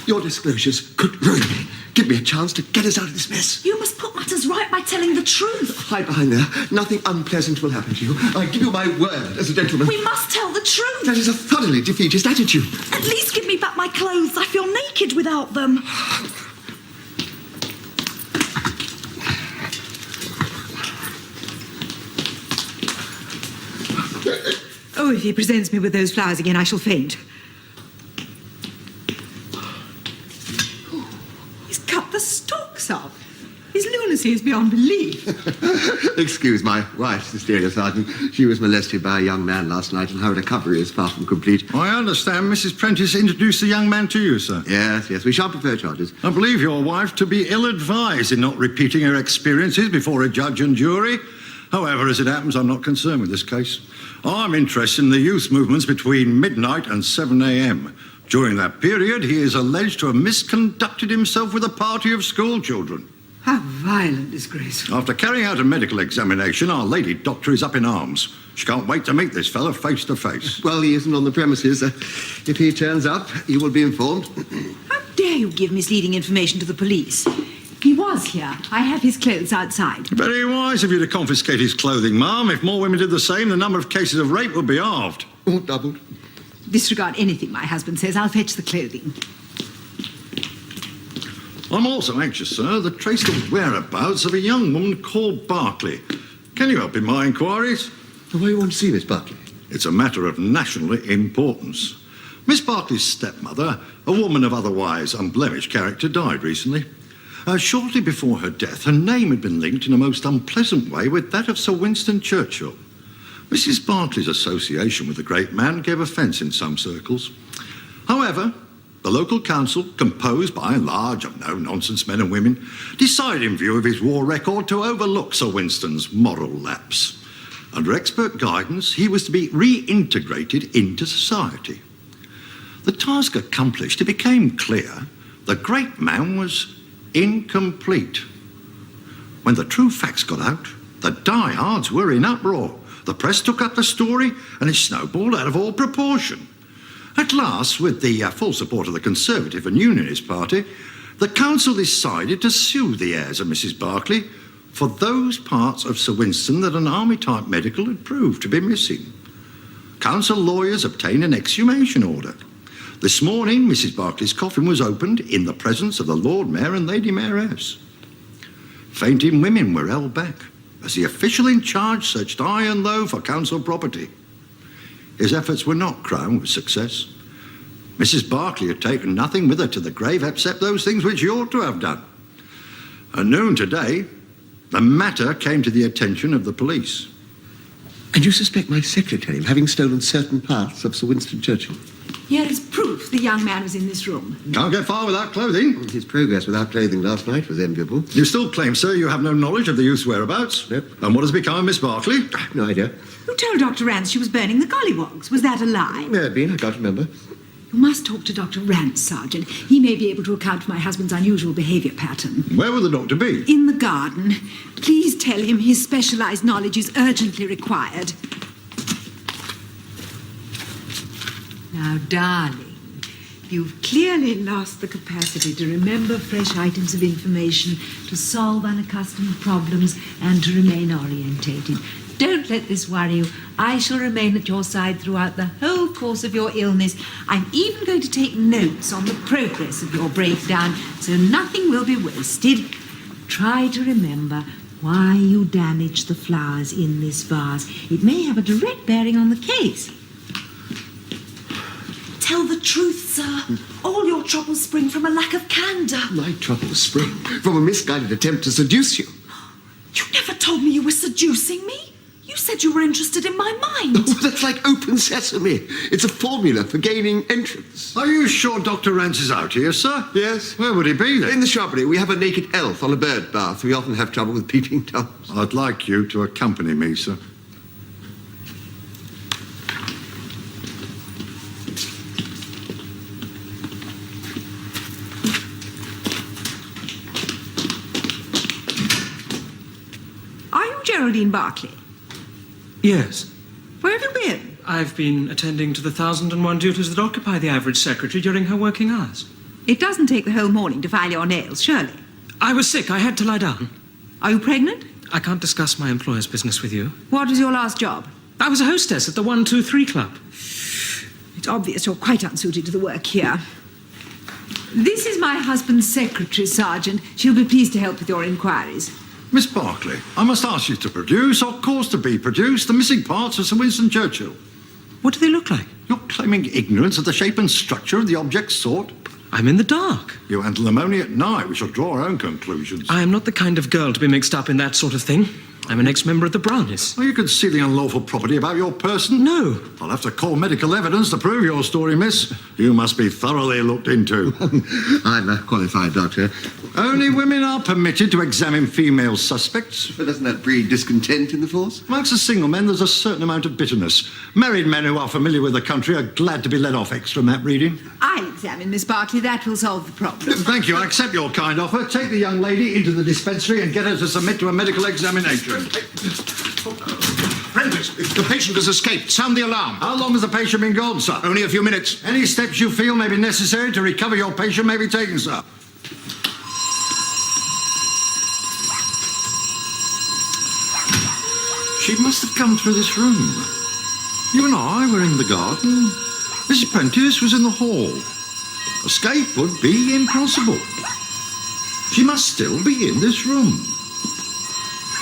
Your disclosures could ruin me. Give me a chance to get us out of this mess. You must put matters right by telling the truth. Hide behind there. Nothing unpleasant will happen to you. I give you my word as a gentleman. We must tell the truth. That is a thoroughly defeatist attitude. At least give me back my clothes. I feel naked without them. Oh, if he presents me with those flowers again, I shall faint. He's cut the stalks off. His lunacy is beyond belief. Excuse my wife, Sister Sergeant. She was molested by a young man last night, and her recovery is far from complete. I understand Mrs. Prentice introduced the young man to you, sir. Yes, we shan't prefer charges. I believe your wife to be ill-advised in not repeating her experiences before a judge and jury. However, as it happens, I'm not concerned with this case. I'm interested in the youth movements between midnight and 7 a.m. During that period, he is alleged to have misconducted himself with a party of school children. How violent disgrace. After carrying out a medical examination, our lady doctor is up in arms. She can't wait to meet this fellow face to face. Well, he isn't on the premises. If he turns up, you will be informed. How dare you give misleading information to the police? He was here. I have his clothes outside. Very wise of you to confiscate his clothing, ma'am. If more women did the same, the number of cases of rape would be halved. Or doubled. Disregard anything my husband says. I'll fetch the clothing. I'm also anxious, sir, to trace the whereabouts of a young woman called Barclay. Can you help in my inquiries? Why do you want to see Miss Barclay? It's a matter of national importance. Miss Barclay's stepmother, a woman of otherwise unblemished character, died recently. Shortly before her death, her name had been linked in a most unpleasant way with that of Sir Winston Churchill. Mrs. Barclay's association with the great man gave offence in some circles. However, the local council, composed by and large of no-nonsense men and women, decided in view of his war record to overlook Sir Winston's moral lapse. Under expert guidance, he was to be reintegrated into society. The task accomplished, it became clear the great man was incomplete. When the true facts got out, the diehards were in uproar. The press took up the story, and it snowballed out of all proportion. At last, with the full support of the Conservative and Unionist Party, the council decided to sue the heirs of Mrs. Barclay for those parts of Sir Winston that an army-type medical had proved to be missing. Council lawyers obtained an exhumation order. This morning, Mrs. Barclay's coffin was opened in the presence of the Lord Mayor and Lady Mayoress. Fainting women were held back as the official in charge searched high and low for council property. His efforts were not crowned with success. Mrs. Barclay had taken nothing with her to the grave except those things which she ought to have done. At noon today, the matter came to the attention of the police. And you suspect my secretary of having stolen certain parts of Sir Winston Churchill? Here is proof the young man was in this room. Can't get far without clothing. His progress without clothing last night was enviable. You still claim, sir, you have no knowledge of the youth's whereabouts? Nope. And what has become of Miss Barclay? I have no idea. Who told Dr. Rance she was burning the gollywogs? Was that a lie? May have been, I can't remember. You must talk to Dr. Rance, Sergeant. He may be able to account for my husband's unusual behaviour pattern. Where will the doctor be? In the garden. Please tell him his specialised knowledge is urgently required. Now, darling, you've clearly lost the capacity to remember fresh items of information, to solve unaccustomed problems, and to remain orientated. Don't let this worry you. I shall remain at your side throughout the whole course of your illness. I'm even going to take notes on the progress of your breakdown, so nothing will be wasted. Try to remember why you damaged the flowers in this vase. It may have a direct bearing on the case. Tell the truth, sir. All your troubles spring from a lack of candour. My troubles spring from a misguided attempt to seduce you. You never told me you were seducing me. You said you were interested in my mind. Oh, that's like open sesame. It's a formula for gaining entrance. Are you sure Dr. Rance is out here, sir? Yes. Where would he be then? In the shrubbery, we have a naked elf on a bird bath. We often have trouble with peeping toms. I'd like you to accompany me, sir. Are you Geraldine Barclay? Yes. Where have you been? I've been attending to the 1,001 duties that occupy the average secretary during her working hours. It doesn't take the whole morning to file your nails, surely. I was sick. I had to lie down. Are you pregnant? I can't discuss my employer's business with you. What was your last job? I was a hostess at the 123 Club. It's obvious you're quite unsuited to the work here. This is my husband's secretary, Sergeant. She'll be pleased to help with your inquiries. Miss Barclay, I must ask you to produce, or cause to be produced, the missing parts of Sir Winston Churchill. What do they look like? You're claiming ignorance of the shape and structure of the objects sought. I'm in the dark. You handle them only at night. We shall draw our own conclusions. I am not the kind of girl to be mixed up in that sort of thing. I'm an ex-member of the Brownies. Are you concealing unlawful property about your person? No. I'll have to call medical evidence to prove your story, miss. You must be thoroughly looked into. I'm a qualified doctor. Only women are permitted to examine female suspects. But doesn't that breed discontent in the force? Amongst the single men, there's a certain amount of bitterness. Married men who are familiar with the country are glad to be let off extra map reading. I'll examine Miss Barclay. That will solve the problem. Thank you. I accept your kind offer. Take the young lady into the dispensary and get her to submit to a medical examination. Prentice, the patient has escaped. Sound the alarm. How long has the patient been gone, sir? Only a few minutes. Any steps you feel may be necessary to recover your patient may be taken, sir. She must have come through this room. You and I were in the garden. Mrs. Prentice was in the hall. Escape would be impossible. She must still be in this room.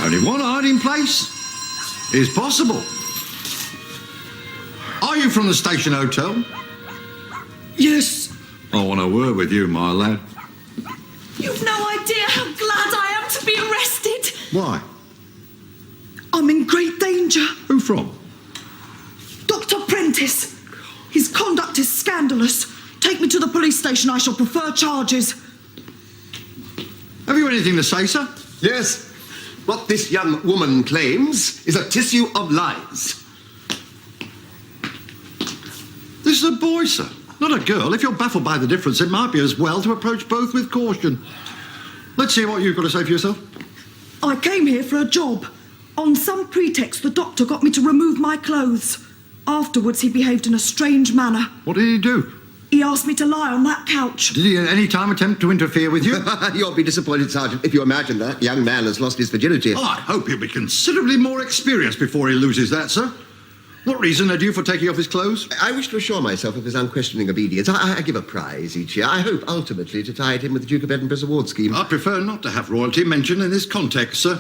Only one hiding place is possible. Are you from the station hotel? Yes. I want a word with you, my lad. You've no idea how glad I am to be arrested. Why? I'm in great danger. Who from? Dr. Prentice. His conduct is scandalous. Take me to the police station. I shall prefer charges. Have you anything to say, sir? Yes. What this young woman claims is a tissue of lies. This is a boy, sir, not a girl. If you're baffled by the difference, it might be as well to approach both with caution. Let's hear what you've got to say for yourself. I came here for a job. On some pretext, the doctor got me to remove my clothes. Afterwards, he behaved in a strange manner. What did he do? He asked me to lie on that couch. Did he at any time attempt to interfere with you? You'll be disappointed, Sergeant, if you imagine that young man has lost his virginity. I hope he'll be considerably more experienced before he loses that, sir. What reason had you for taking off his clothes? I wish to assure myself of his unquestioning obedience. I give a prize each year. I hope ultimately to tie it in with the Duke of Edinburgh's award scheme. I prefer not to have royalty mentioned in this context, sir.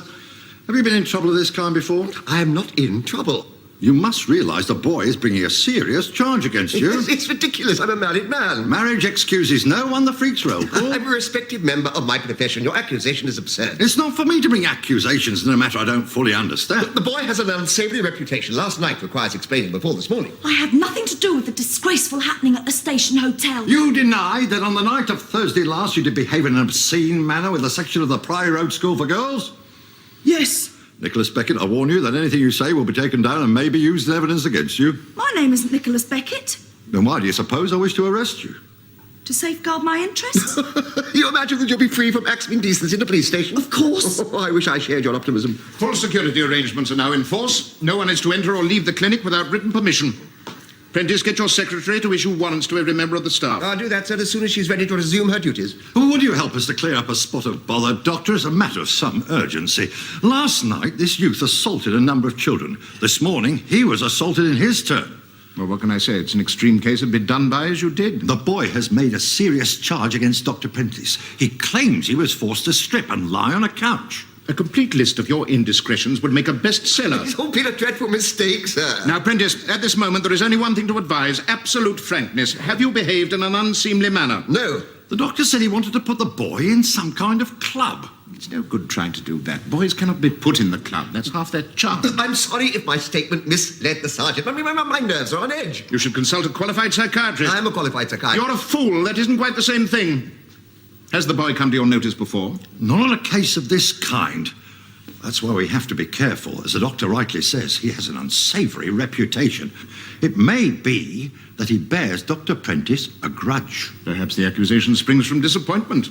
Have you been in trouble of this kind before? I am not in trouble. You must realise the boy is bringing a serious charge against you. It's ridiculous. I'm a married man. Marriage excuses no one, the freak's roll call. I'm a respected member of my profession. Your accusation is absurd. It's not for me to bring accusations in a matter I don't fully understand. The boy has an unsavoury reputation. Last night requires explaining before this morning. I had nothing to do with the disgraceful happening at the station hotel. You deny that on the night of Thursday last you did behave in an obscene manner with a section of the Priory Road School for Girls? Yes. Nicholas Beckett, I warn you that anything you say will be taken down and may be used as evidence against you. My name isn't Nicholas Beckett. Then why do you suppose I wish to arrest you? To safeguard my interests? You imagine that you'll be free from acts of indecency in a police station? Of course. Oh, I wish I shared your optimism. Full security arrangements are now in force. No one is to enter or leave the clinic without written permission. Prentice, get your secretary to issue warrants to every member of the staff. I'll do that, sir, as soon as she's ready to resume her duties. Well, would you help us to clear up a spot of bother, Doctor? It's a matter of some urgency. Last night, this youth assaulted a number of children. This morning, he was assaulted in his turn. Well, what can I say? It's an extreme case of be done by as you did. The boy has made a serious charge against Dr. Prentice. He claims he was forced to strip and lie on a couch. A complete list of your indiscretions would make a bestseller. It's all been a dreadful mistake, sir. Now, Prentice, at this moment there is only one thing to advise, absolute frankness. Have you behaved in an unseemly manner? No. The doctor said he wanted to put the boy in some kind of club. It's no good trying to do that. Boys cannot be put in the club. That's half their charm. I'm sorry if my statement misled the sergeant, but my nerves are on edge. You should consult a qualified psychiatrist. I'm a qualified psychiatrist. You're a fool. That isn't quite the same thing. Has the boy come to your notice before? Not on a case of this kind. That's why we have to be careful. As the doctor rightly says, he has an unsavoury reputation. It may be that he bears Dr. Prentice a grudge. Perhaps the accusation springs from disappointment.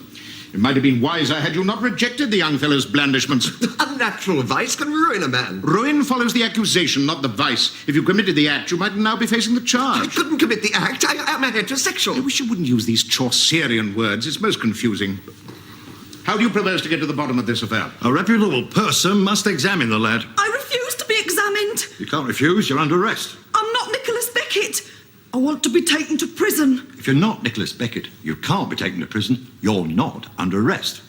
It might have been wiser had you not rejected the young fellow's blandishments. Unnatural vice can ruin a man. Ruin follows the accusation, not the vice. If you committed the act, you might now be facing the I charge. couldn't commit the act. I'm a heterosexual. I wish you wouldn't use these Chaucerian words. It's most confusing. How do you propose to get to the bottom of this affair? A reputable person must examine the lad. I refuse to be examined. You can't refuse, you're under arrest. I'm not Nicholas Beckett. I want to be taken to prison. If you're not Nicholas Beckett, you can't be taken to prison. You're not under arrest.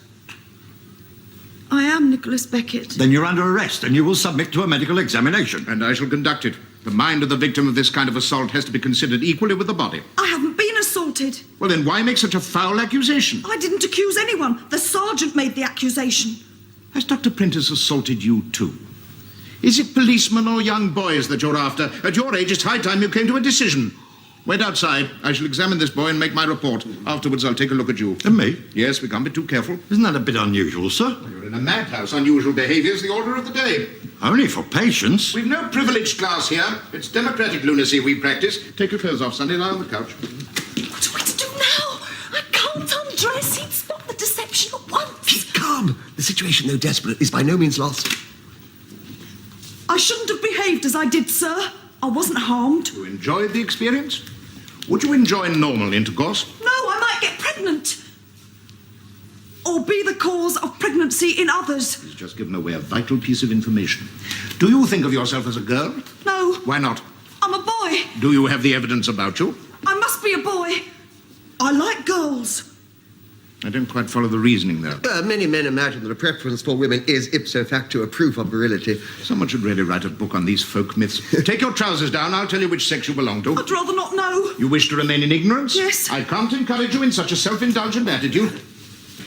I am Nicholas Beckett. Then you're under arrest and you will submit to a medical examination. And I shall conduct it. The mind of the victim of this kind of assault has to be considered equally with the body. I haven't been assaulted. Well, then why make such a foul accusation? I didn't accuse anyone. The sergeant made the accusation. Has Dr. Prentice assaulted you too? Is it policemen or young boys that you're after? At your age, it's high time you came to a decision. Wait outside. I shall examine this boy and make my report. Afterwards, I'll take a look at you. And me? Yes, we can't be too careful. Isn't that a bit unusual, sir? You're in a madhouse. Unusual behaviour is the order of the day. Only for patients. We've no privileged class here. It's democratic lunacy we practice. Take your clothes off, Sonny. Lie on the couch. What are we to do now? I can't undress. He'd spot the deception at once. Keep calm. The situation, though desperate, is by no means lost. I shouldn't have behaved as I did, sir. I wasn't harmed. You enjoyed the experience? Would you enjoy normal intercourse? No, I might get pregnant. Or be the cause of pregnancy in others. He's just given away a vital piece of information. Do you think of yourself as a girl? No, Why not? I'm a boy. Do you have the evidence about you? I must be a boy. I like girls. I don't quite follow the reasoning there. Many men imagine that a preference for women is ipso facto a proof of virility. Someone should really write a book on these folk myths. Take your trousers down. I'll tell you which sex you belong to. I'd rather not know. You wish to remain in ignorance? Yes. I can't encourage you in such a self-indulgent attitude.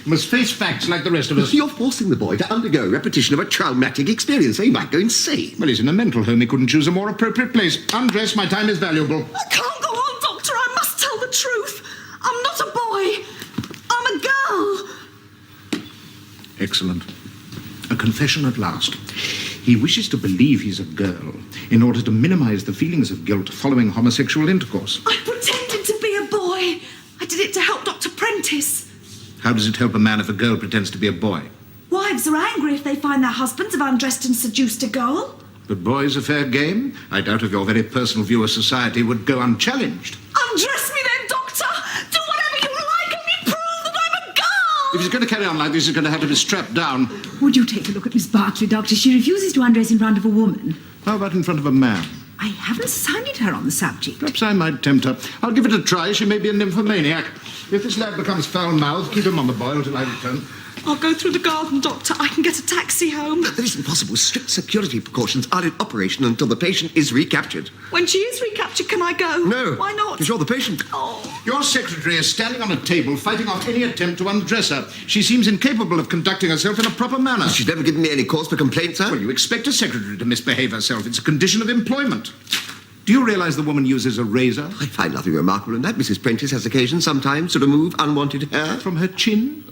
You must face facts like the rest of us. You're forcing the boy to undergo a repetition of a traumatic experience. He might go insane. Well, he's in a mental home. He couldn't choose a more appropriate place. Undress. My time is valuable. I can't go on, Doctor. I must tell the truth. I'm not a boy. I'm a girl. Excellent. A confession at last. He wishes to believe he's a girl in order to minimize the feelings of guilt following homosexual intercourse. I pretended to be a boy. I did it to help Dr. Prentice. How does it help a man if a girl pretends to be a boy? Wives are angry if they find their husbands have undressed and seduced a girl. But boys are fair game? I doubt if your very personal view of society would go unchallenged. Undress me then, Doctor. Do whatever you like, only prove that I'm a girl. If he's going to carry on like this, he's going to have to be strapped down. Would you take a look at Miss Barclay, Doctor? She refuses to undress in front of a woman. How about in front of a man? I haven't sounded her on the subject. Perhaps I might tempt her. I'll give it a try. She may be a nymphomaniac. If this lad becomes foul-mouthed, keep him on the boil till I return. I'll go through the garden, Doctor. I can get a taxi home. That isn't possible. Strict security precautions are in operation until the patient is recaptured. When she is recaptured, can I go? No. Why not? Because you're the patient. Oh. Your secretary is standing on a table fighting off any attempt to undress her. She seems incapable of conducting herself in a proper manner. She's never given me any cause for complaint, sir. Well, you expect a secretary to misbehave herself. It's a condition of employment. Do you realize the woman uses a razor? I find nothing remarkable in that. Mrs. Prentice has occasion sometimes to remove unwanted hair. From her chin?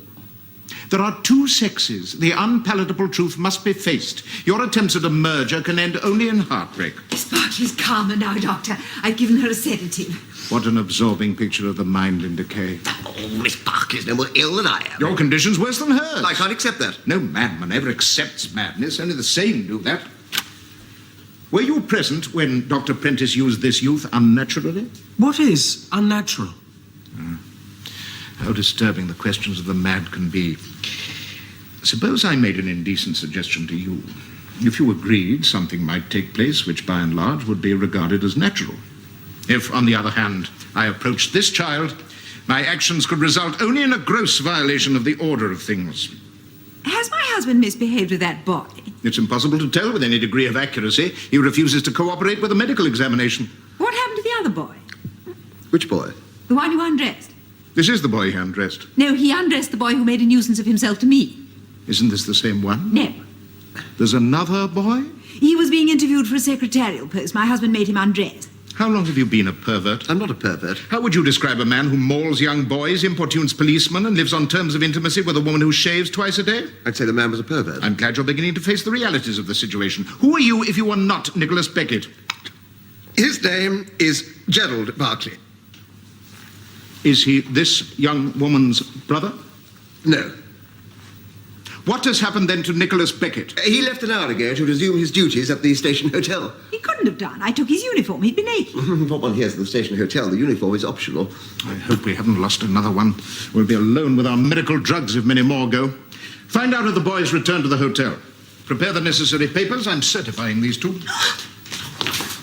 There are two sexes. The unpalatable truth must be faced. Your attempts at a merger can end only in heartbreak. Miss Barclay's calmer now, Doctor. I've given her a sedative. What an absorbing picture of the mind in decay. Oh, Miss Barclay's no more ill than I am. Your condition's worse than hers. I can't accept that. No madman ever accepts madness. Only the sane do that. Were you present when Dr. Prentice used this youth unnaturally? What is unnatural? How disturbing the questions of the mad can be. Suppose I made an indecent suggestion to you. If you agreed, something might take place which by and large would be regarded as natural. If, on the other hand, I approached this child, my actions could result only in a gross violation of the order of things. Has my husband misbehaved with that boy? It's impossible to tell with any degree of accuracy. He refuses to cooperate with a medical examination. What happened to the other boy? Which boy? The one you undressed? This is the boy he undressed. No, he undressed the boy who made a nuisance of himself to me. Isn't this the same one? No. There's another boy? He was being interviewed for a secretarial post. My husband made him undress. How long have you been a pervert? I'm not a pervert. How would you describe a man who mauls young boys, importunes policemen, and lives on terms of intimacy with a woman who shaves twice a day? I'd say the man was a pervert. I'm glad you're beginning to face the realities of the situation. Who are you if you are not Nicholas Beckett? His name is Gerald Barclay. Is he this young woman's brother? No. What has happened then to Nicholas Beckett? He left an hour ago to resume his duties at the station hotel. He couldn't have done. I took his uniform. He'd been naked. What one hears at the station hotel, the uniform is optional. I hope we haven't lost another one. We'll be alone with our miracle drugs if many more go. Find out if the boys return to the hotel. Prepare the necessary papers. I'm certifying these two.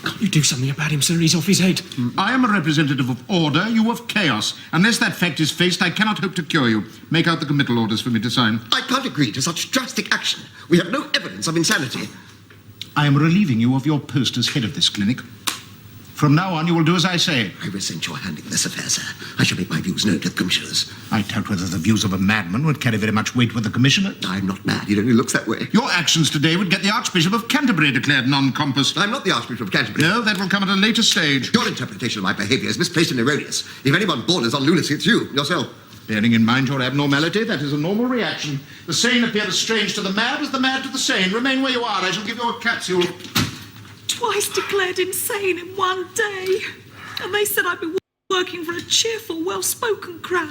Can't you do something about him, sir? He's off his head. I am a representative of order, you of chaos. Unless that fact is faced, I cannot hope to cure you. Make out the committal orders for me to sign. I can't agree to such drastic action. We have no evidence of insanity. I am relieving you of your post as head of this clinic. From now on, you will do as I say. I resent your handling this affair, sir. I shall make my views known to the commissioners. I doubt whether the views of a madman would carry very much weight with the commissioner. I'm not mad. He only looks that way. Your actions today would get the Archbishop of Canterbury declared non-compass. I'm not the Archbishop of Canterbury. No, that will come at a later stage. Your interpretation of my behaviour is misplaced and erroneous. If anyone borders on lunacy, it's you, yourself. Bearing in mind your abnormality, that is a normal reaction. The sane appear as strange to the mad as the mad to the sane. Remain where you are. I shall give you a capsule. Twice declared insane in one day. And they said I'd be working for a cheerful, well-spoken crowd.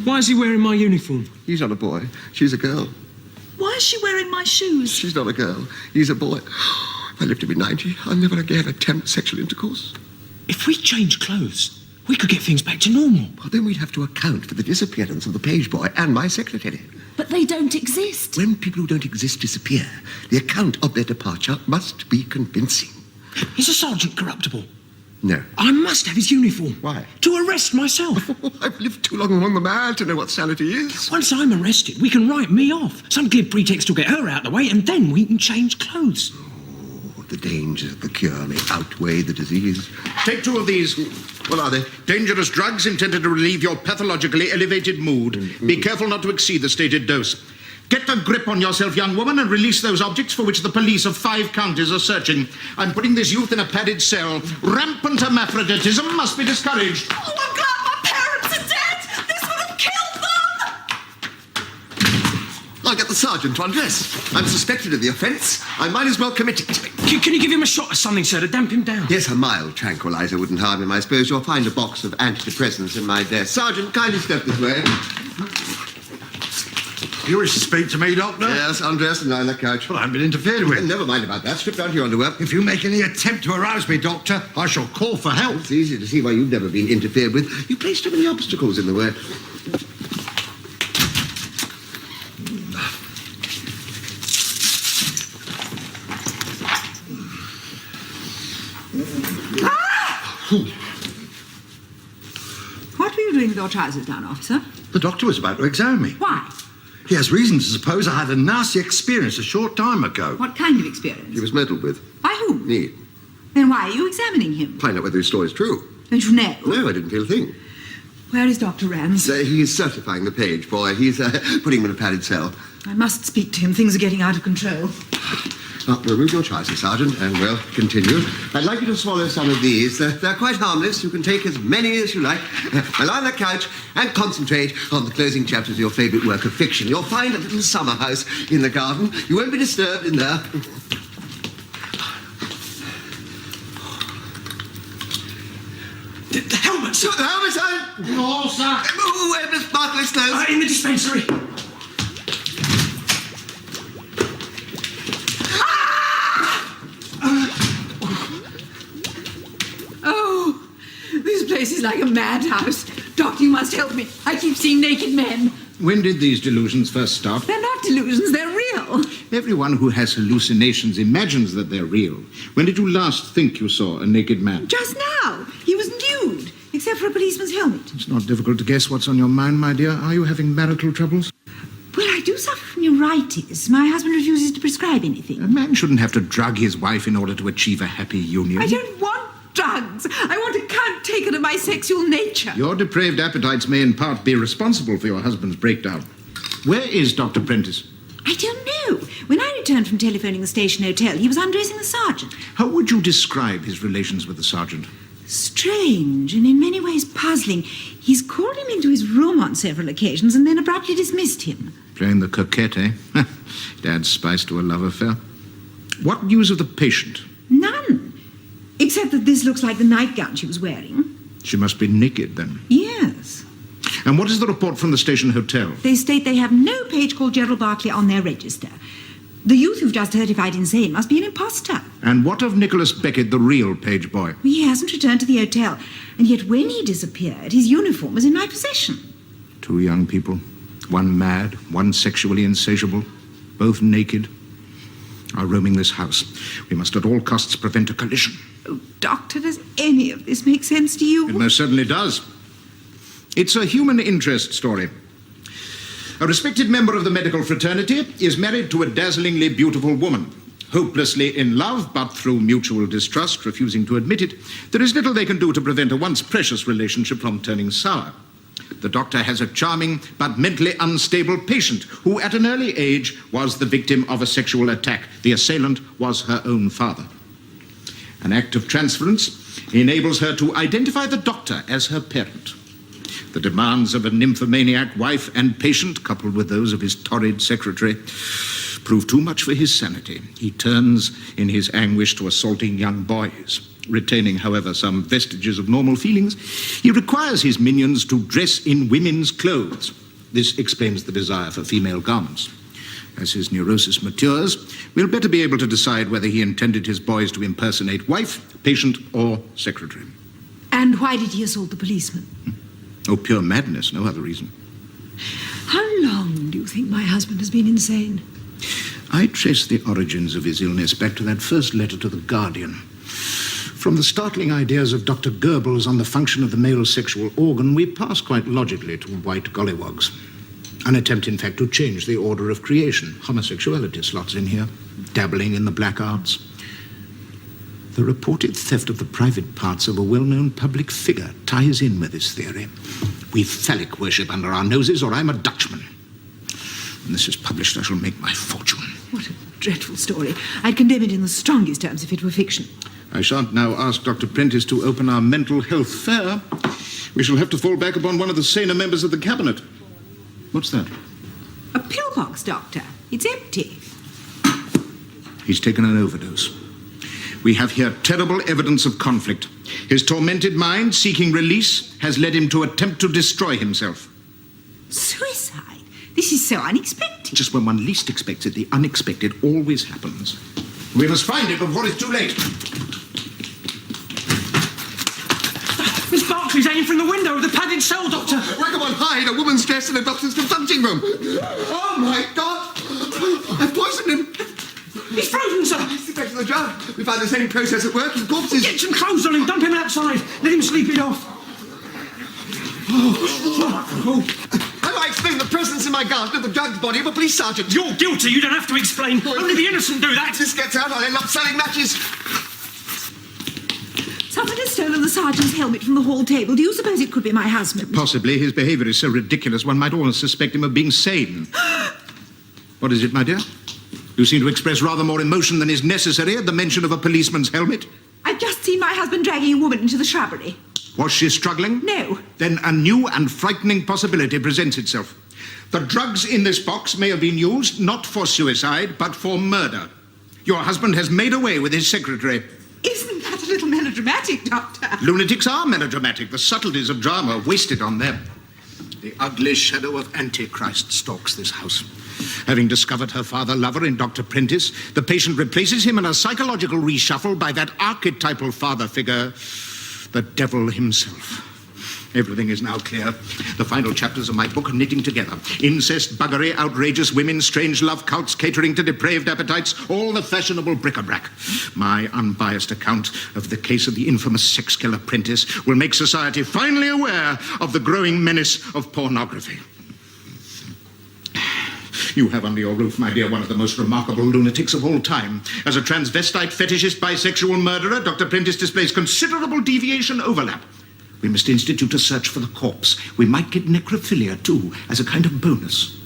Why is he wearing my uniform? He's not a boy. She's a girl. Why is she wearing my shoes? She's not a girl. He's a boy. If I live to be 90, I'll never again attempt sexual intercourse. If we change clothes, we could get things back to normal. Well, then we'd have to account for the disappearance of the page boy and my secretary. But they don't exist. When people who don't exist disappear, the account of their departure must be convincing. Is a sergeant corruptible? No. I must have his uniform. Why? To arrest myself. I've lived too long among the mad to know what sanity is. Once I'm arrested, we can write me off. Some glib pretext to get her out of the way, and then we can change clothes. Oh, the dangers of the cure may outweigh the disease. Take two of these. What are they? Dangerous drugs intended to relieve your pathologically elevated mood. Be careful not to exceed the stated dose. Get a grip on yourself, young woman, and release those objects for which the police of 5 counties are searching. I'm putting this youth in a padded cell. Rampant hermaphroditism must be discouraged. Oh, I'm glad my parents are dead! This would have killed them! I'll get the sergeant to undress. I'm suspected of the offence. I might as well commit it. Can you give him a shot of something, sir, to damp him down? Yes, a mild tranquilizer wouldn't harm him, I suppose. You'll find a box of antidepressants in my desk. Sergeant, kindly step this way. You wish to speak to me, Doctor? Yes, undress and lie on the couch. Well, I haven't been interfered with. Never mind about that. Strip down to your underwear. If you make any attempt to arouse me, Doctor, I shall call for help. It's easy to see why you've never been interfered with. You place too many obstacles in the way. What were you doing with your trousers down, officer? The doctor was about to examine me. Why? He has reason to suppose I had a nasty experience a short time ago. What kind of experience? He was meddled with. By whom? Me. Then why are you examining him? Find out whether his story's true. Don't you know? No, I didn't feel a thing. Where is Dr. Rance? He's certifying the page boy. He's putting him in a padded cell. I must speak to him. Things are getting out of control. Now, remove your trousers, Sergeant, and we'll continue. I'd like you to swallow some of these. They're quite harmless. You can take as many as you like. Now lie on the couch and concentrate on the closing chapters of your favourite work of fiction. You'll find a little summer house in the garden. You won't be disturbed in there. The helmet, sir. The helmet, sir! No, sir. Where Miss Barclay's clothes? In the dispensary. Oh, this place is like a madhouse. Doctor, you must help me. I keep seeing naked men. When did these delusions first start? They're not delusions, they're real. Everyone who has hallucinations imagines that they're real. When did you last think you saw a naked man? Just now. He was nude, except for a policeman's helmet. It's not difficult to guess what's on your mind, my dear. Are you having marital troubles? Well, I do suffer from neuritis. My husband refuses to prescribe anything. A man shouldn't have to drug his wife in order to achieve a happy union. I don't want drugs. I want account taken of my sexual nature. Your depraved appetites may in part be responsible for your husband's breakdown. Where is Dr. Prentice? I don't know. When I returned from telephoning the station hotel, he was undressing the sergeant. How would you describe his relations with the sergeant? Strange and in many ways puzzling. He's called him into his room on several occasions and then abruptly dismissed him. Playing the coquette, eh? It adds spice to a love affair. What news of the patient? None. Except that this looks like the nightgown she was wearing. She must be naked, then. Yes. And what is the report from the station hotel? They state they have no page called Gerald Barclay on their register. The youth who've just certified insane must be an imposter. And what of Nicholas Beckett, the real page boy? He hasn't returned to the hotel, and yet when he disappeared, his uniform was in my possession. 2 young people, one mad, one sexually insatiable, both naked, are roaming this house. We must at all costs prevent a collision. Oh, Doctor, does any of this make sense to you? It most certainly does. It's a human interest story. A respected member of the medical fraternity is married to a dazzlingly beautiful woman. Hopelessly in love, but through mutual distrust, refusing to admit it, there is little they can do to prevent a once precious relationship from turning sour. The doctor has a charming but mentally unstable patient who, at an early age, was the victim of a sexual attack. The assailant was her own father. An act of transference enables her to identify the doctor as her parent. The demands of a nymphomaniac wife and patient, coupled with those of his torrid secretary, prove too much for his sanity. He turns in his anguish to assaulting young boys. Retaining, however, some vestiges of normal feelings, he requires his minions to dress in women's clothes. This explains the desire for female garments. As his neurosis matures, we'll better be able to decide whether he intended his boys to impersonate wife, patient, or secretary. And why did he assault the policeman? Oh, pure madness, no other reason. How long do you think my husband has been insane? I trace the origins of his illness back to that first letter to the Guardian. From the startling ideas of Dr. Goebbels on the function of the male sexual organ, we pass quite logically to white gollywogs. An attempt, in fact, to change the order of creation. Homosexuality slots in here, dabbling in the black arts. The reported theft of the private parts of a well-known public figure ties in with this theory. We've phallic worship under our noses, or I'm a Dutchman. When this is published, I shall make my fortune. What a dreadful story. I'd condemn it in the strongest terms if it were fiction. I shan't now ask Dr. Prentice to open our mental health fair. We shall have to fall back upon one of the saner members of the cabinet. What's that? A pillbox, Doctor. It's empty. He's taken an overdose. We have here terrible evidence of conflict. His tormented mind, seeking release, has led him to attempt to destroy himself. Suicide? This is so unexpected. Just when one least expects it, the unexpected always happens. We must find it before it's too late. Miss Barclay's hanging from the window of the padded cell, Doctor. Where can one hide? A woman's dressed in a doctor's consulting room. Oh, my God! I've poisoned him. He's frozen, sir. It's the effect of the drug. We find the same process at work in corpses. Get some clothes on him, dump him outside. Let him sleep it off. How do I explain the presence in my garden of the drugged body of a police sergeant? You're guilty. You don't have to explain. Only the innocent do that. If this gets out, I'll end up selling matches. Someone has stolen the sergeant's helmet from the hall table. Do you suppose it could be my husband? Possibly. His behaviour is so ridiculous, one might almost suspect him of being sane. What is it, my dear? You seem to express rather more emotion than is necessary at the mention of a policeman's helmet. I've just seen my husband dragging a woman into the shrubbery. Was she struggling? No. Then a new and frightening possibility presents itself. The drugs in this box may have been used not for suicide, but for murder. Your husband has made away with his secretary. Isn't that a little melodramatic, Doctor? Lunatics are melodramatic. The subtleties of drama are wasted on them. The ugly shadow of Antichrist stalks this house. Having discovered her father-lover in Dr. Prentice, the patient replaces him in a psychological reshuffle by that archetypal father figure, the devil himself. Everything is now clear. The final chapters of my book are knitting together. Incest, buggery, outrageous women, strange love cults catering to depraved appetites, all the fashionable bric-a-brac. My unbiased account of the case of the infamous sex killer Prentice will make society finally aware of the growing menace of pornography. You have under your roof, my dear, one of the most remarkable lunatics of all time. As a transvestite, fetishist, bisexual murderer, Dr. Prentice displays considerable deviation overlap. We must institute a search for the corpse. We might get necrophilia, too, as a kind of bonus.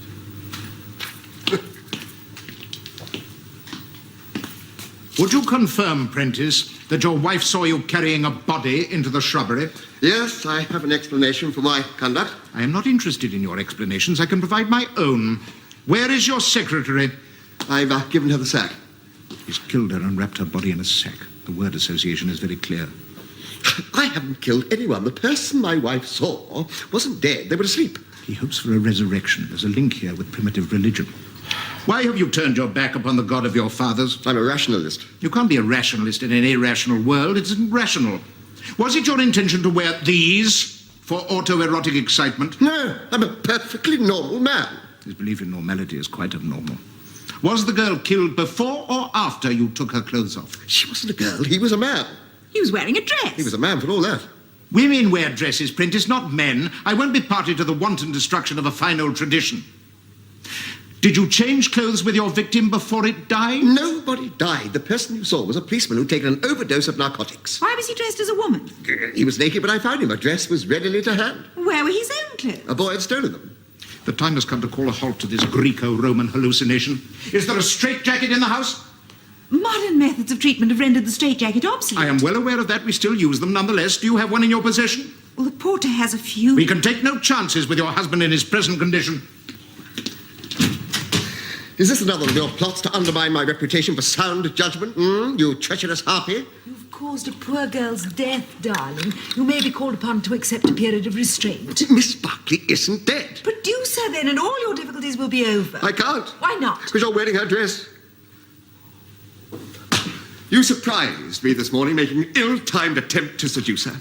Would you confirm, Prentice, that your wife saw you carrying a body into the shrubbery? Yes, I have an explanation for my conduct. I am not interested in your explanations. I can provide my own. Where is your secretary? I've given her the sack. He's killed her and wrapped her body in a sack. The word association is very clear. I haven't killed anyone. The person my wife saw wasn't dead. They were asleep. He hopes for a resurrection. There's a link here with primitive religion. Why have you turned your back upon the God of your fathers? I'm a rationalist. You can't be a rationalist in an irrational world. It isn't rational. Was it your intention to wear these for autoerotic excitement? No, I'm a perfectly normal man. His belief in normality is quite abnormal. Was the girl killed before or after you took her clothes off? She wasn't a girl. He was a man. He was wearing a dress. He was a man for all that. Women wear dresses, Prentice, not men. I won't be party to the wanton destruction of a fine old tradition. Did you change clothes with your victim before it died? Nobody died. The person you saw was a policeman who'd taken an overdose of narcotics. Why was he dressed as a woman? He was naked when I found him. A dress was readily to hand. Where were his own clothes? A boy had stolen them. The time has come to call a halt to this Greco-Roman hallucination. Is there a straitjacket in the house? Modern methods of treatment have rendered the straitjacket obsolete. I am well aware of that. We still use them nonetheless. Do you have one in your possession? Well, the porter has a few. We can take no chances with your husband in his present condition. Is this another of your plots to undermine my reputation for sound judgment? You treacherous harpy? You've caused a poor girl's death, darling. You may be called upon to accept a period of restraint. Miss Buckley isn't dead. Produce her then, and all your difficulties will be over. I can't. Why not? Because you're wearing her dress. You surprised me this morning, making an ill-timed attempt to seduce her.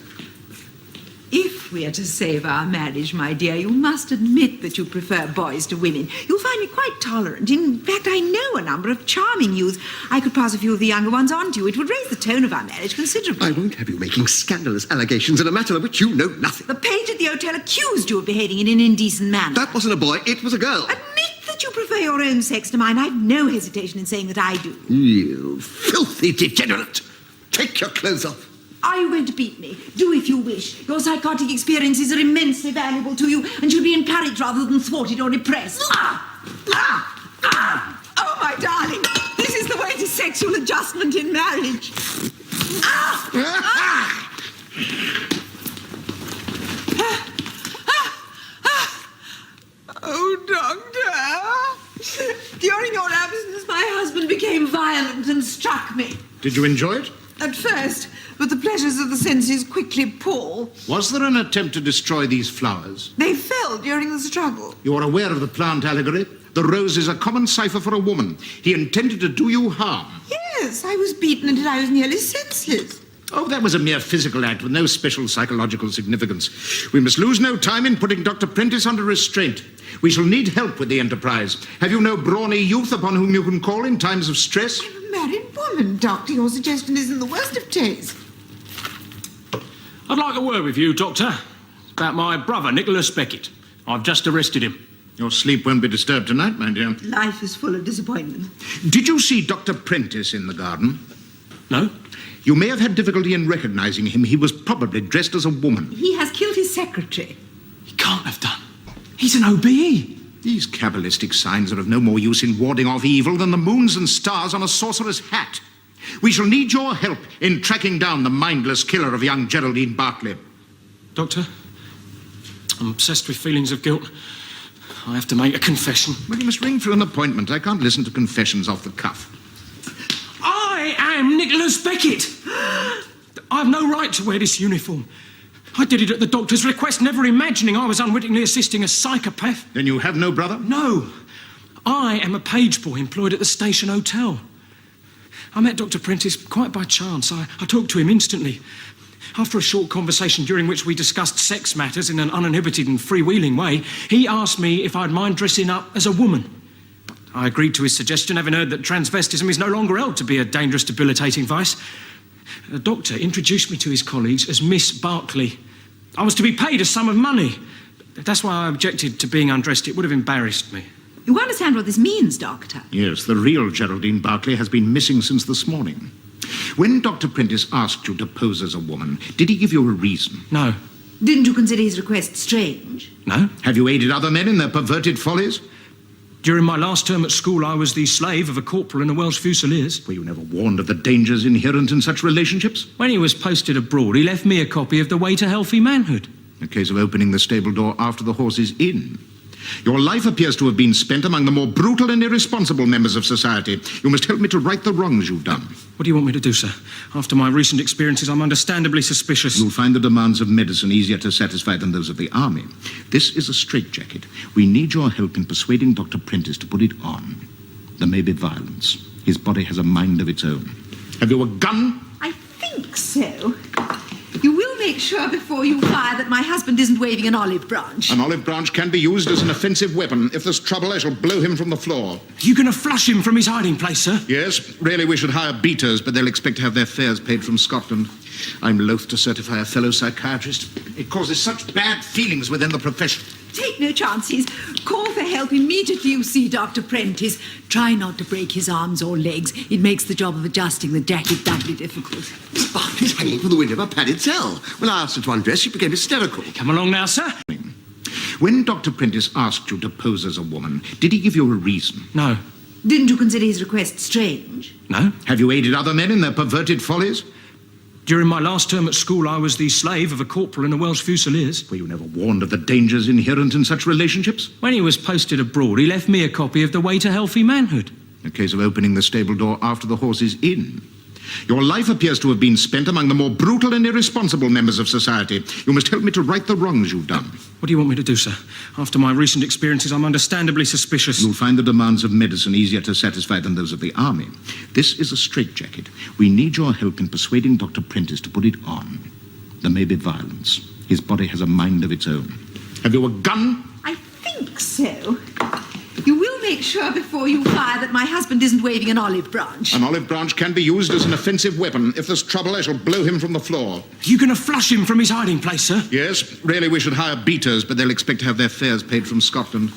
If we are to save our marriage, my dear, you must admit that you prefer boys to women. You'll find me quite tolerant. In fact, I know a number of charming youths. I could pass a few of the younger ones on to you. It would raise the tone of our marriage considerably. I won't have you making scandalous allegations in a matter of which you know nothing. The page at the hotel accused you of behaving in an indecent manner. That wasn't a boy, it was a girl. Admit that you prefer your own sex to mine. I've no hesitation in saying that I do. You filthy degenerate. Take your clothes off. Are you going to beat me? Do if you wish. Your psychotic experiences are immensely valuable to you and should be encouraged rather than thwarted or repressed. Oh, my darling. This is the way to sexual adjustment in marriage. Oh, Doctor. During your absence, my husband became violent and struck me. Did you enjoy it? At first, but the pleasures of the senses quickly pall. Was there an attempt to destroy these flowers? They fell during the struggle. You are aware of the plant allegory? The rose is a common cipher for a woman. He intended to do you harm. Yes, I was beaten until I was nearly senseless. Oh, that was a mere physical act with no special psychological significance. We must lose no time in putting Dr. Prentice under restraint. We shall need help with the enterprise. Have you no brawny youth upon whom you can call in times of stress? I'm a married woman, Doctor. Your suggestion isn't the worst of taste. I'd like a word with you, Doctor, about my brother, Nicholas Beckett. I've just arrested him. Your sleep won't be disturbed tonight, my dear. Life is full of disappointment. Did you see Dr. Prentice in the garden? No? You may have had difficulty in recognizing him. He was probably dressed as a woman. He has killed his secretary. He can't have done. He's an OBE. These cabalistic signs are of no more use in warding off evil than the moons and stars on a sorcerer's hat. We shall need your help in tracking down the mindless killer of young Geraldine Bartley. Doctor, I'm obsessed with feelings of guilt. I have to make a confession. Well, you must ring for an appointment. I can't listen to confessions off the cuff. I am Nicholas Beckett. I have no right to wear this uniform. I did it at the doctor's request, never imagining I was unwittingly assisting a psychopath. Then you have no brother? No. I am a page boy employed at the station hotel. I met Dr. Prentice quite by chance. I talked to him instantly. After a short conversation during which we discussed sex matters in an uninhibited and freewheeling way, he asked me if I'd mind dressing up as a woman. I agreed to his suggestion, having heard that transvestism is no longer held to be a dangerous, debilitating vice. The doctor introduced me to his colleagues as Miss Barclay. I was to be paid a sum of money. That's why I objected to being undressed. It would have embarrassed me. You understand what this means, Doctor? Yes, the real Geraldine Barclay has been missing since this morning. When Dr. Prentice asked you to pose as a woman, did he give you a reason? No. Didn't you consider his request strange? No? Have you aided other men in their perverted follies? During my last term at school, I was the slave of a corporal in the Welsh Fusiliers. Were you never warned of the dangers inherent in such relationships? When he was posted abroad, he left me a copy of The Way to Healthy Manhood. A case of opening the stable door after the horse is in. Your life appears to have been spent among the more brutal and irresponsible members of society. You must help me to right the wrongs you've done. What do you want me to do, sir? After my recent experiences, I'm understandably suspicious. You'll find the demands of medicine easier to satisfy than those of the army. This is a straitjacket. We need your help in persuading Dr. Prentice to put it on. There may be violence. His body has a mind of its own. Have you a gun? I think so. You will make sure before you fire that my husband isn't waving an olive branch. An olive branch can be used as an offensive weapon. If there's trouble, I shall blow him from the floor. Are you going to flush him from his hiding place, sir? Yes, really we should hire beaters, but they'll expect to have their fares paid from Scotland. I'm loath to certify a fellow psychiatrist. It causes such bad feelings within the profession. Take no chances. Call for help immediately you see Dr. Prentice. Try not to break his arms or legs. It makes the job of adjusting the jacket doubly difficult. Barclay's hanging from the window of a padded cell. When I asked her to undress, she became hysterical. Come along now, sir. When Dr. Prentice asked you to pose as a woman, did he give you a reason? No. Didn't you consider his request strange? No? Have you aided other men in their perverted follies? During my last term at school, I was the slave of a corporal in the Welsh Fusiliers. Were you never warned of the dangers inherent in such relationships? When he was posted abroad, he left me a copy of The Way to Healthy Manhood. A case of opening the stable door after the horse is in. Your life appears to have been spent among the more brutal and irresponsible members of society. You must help me to right the wrongs you've done. What do you want me to do, sir? After my recent experiences, I'm understandably suspicious. You'll find the demands of medicine easier to satisfy than those of the army. This is a straitjacket. We need your help in persuading Dr. Prentice to put it on. There may be violence. His body has a mind of its own. Have you a gun? I think so. You will make sure before you fire that my husband isn't waving an olive branch. An olive branch can be used as an offensive weapon. If there's trouble, I shall blow him from the floor. Are you going to flush him from his hiding place, sir? Yes, really we should hire beaters, but they'll expect to have their fares paid from Scotland.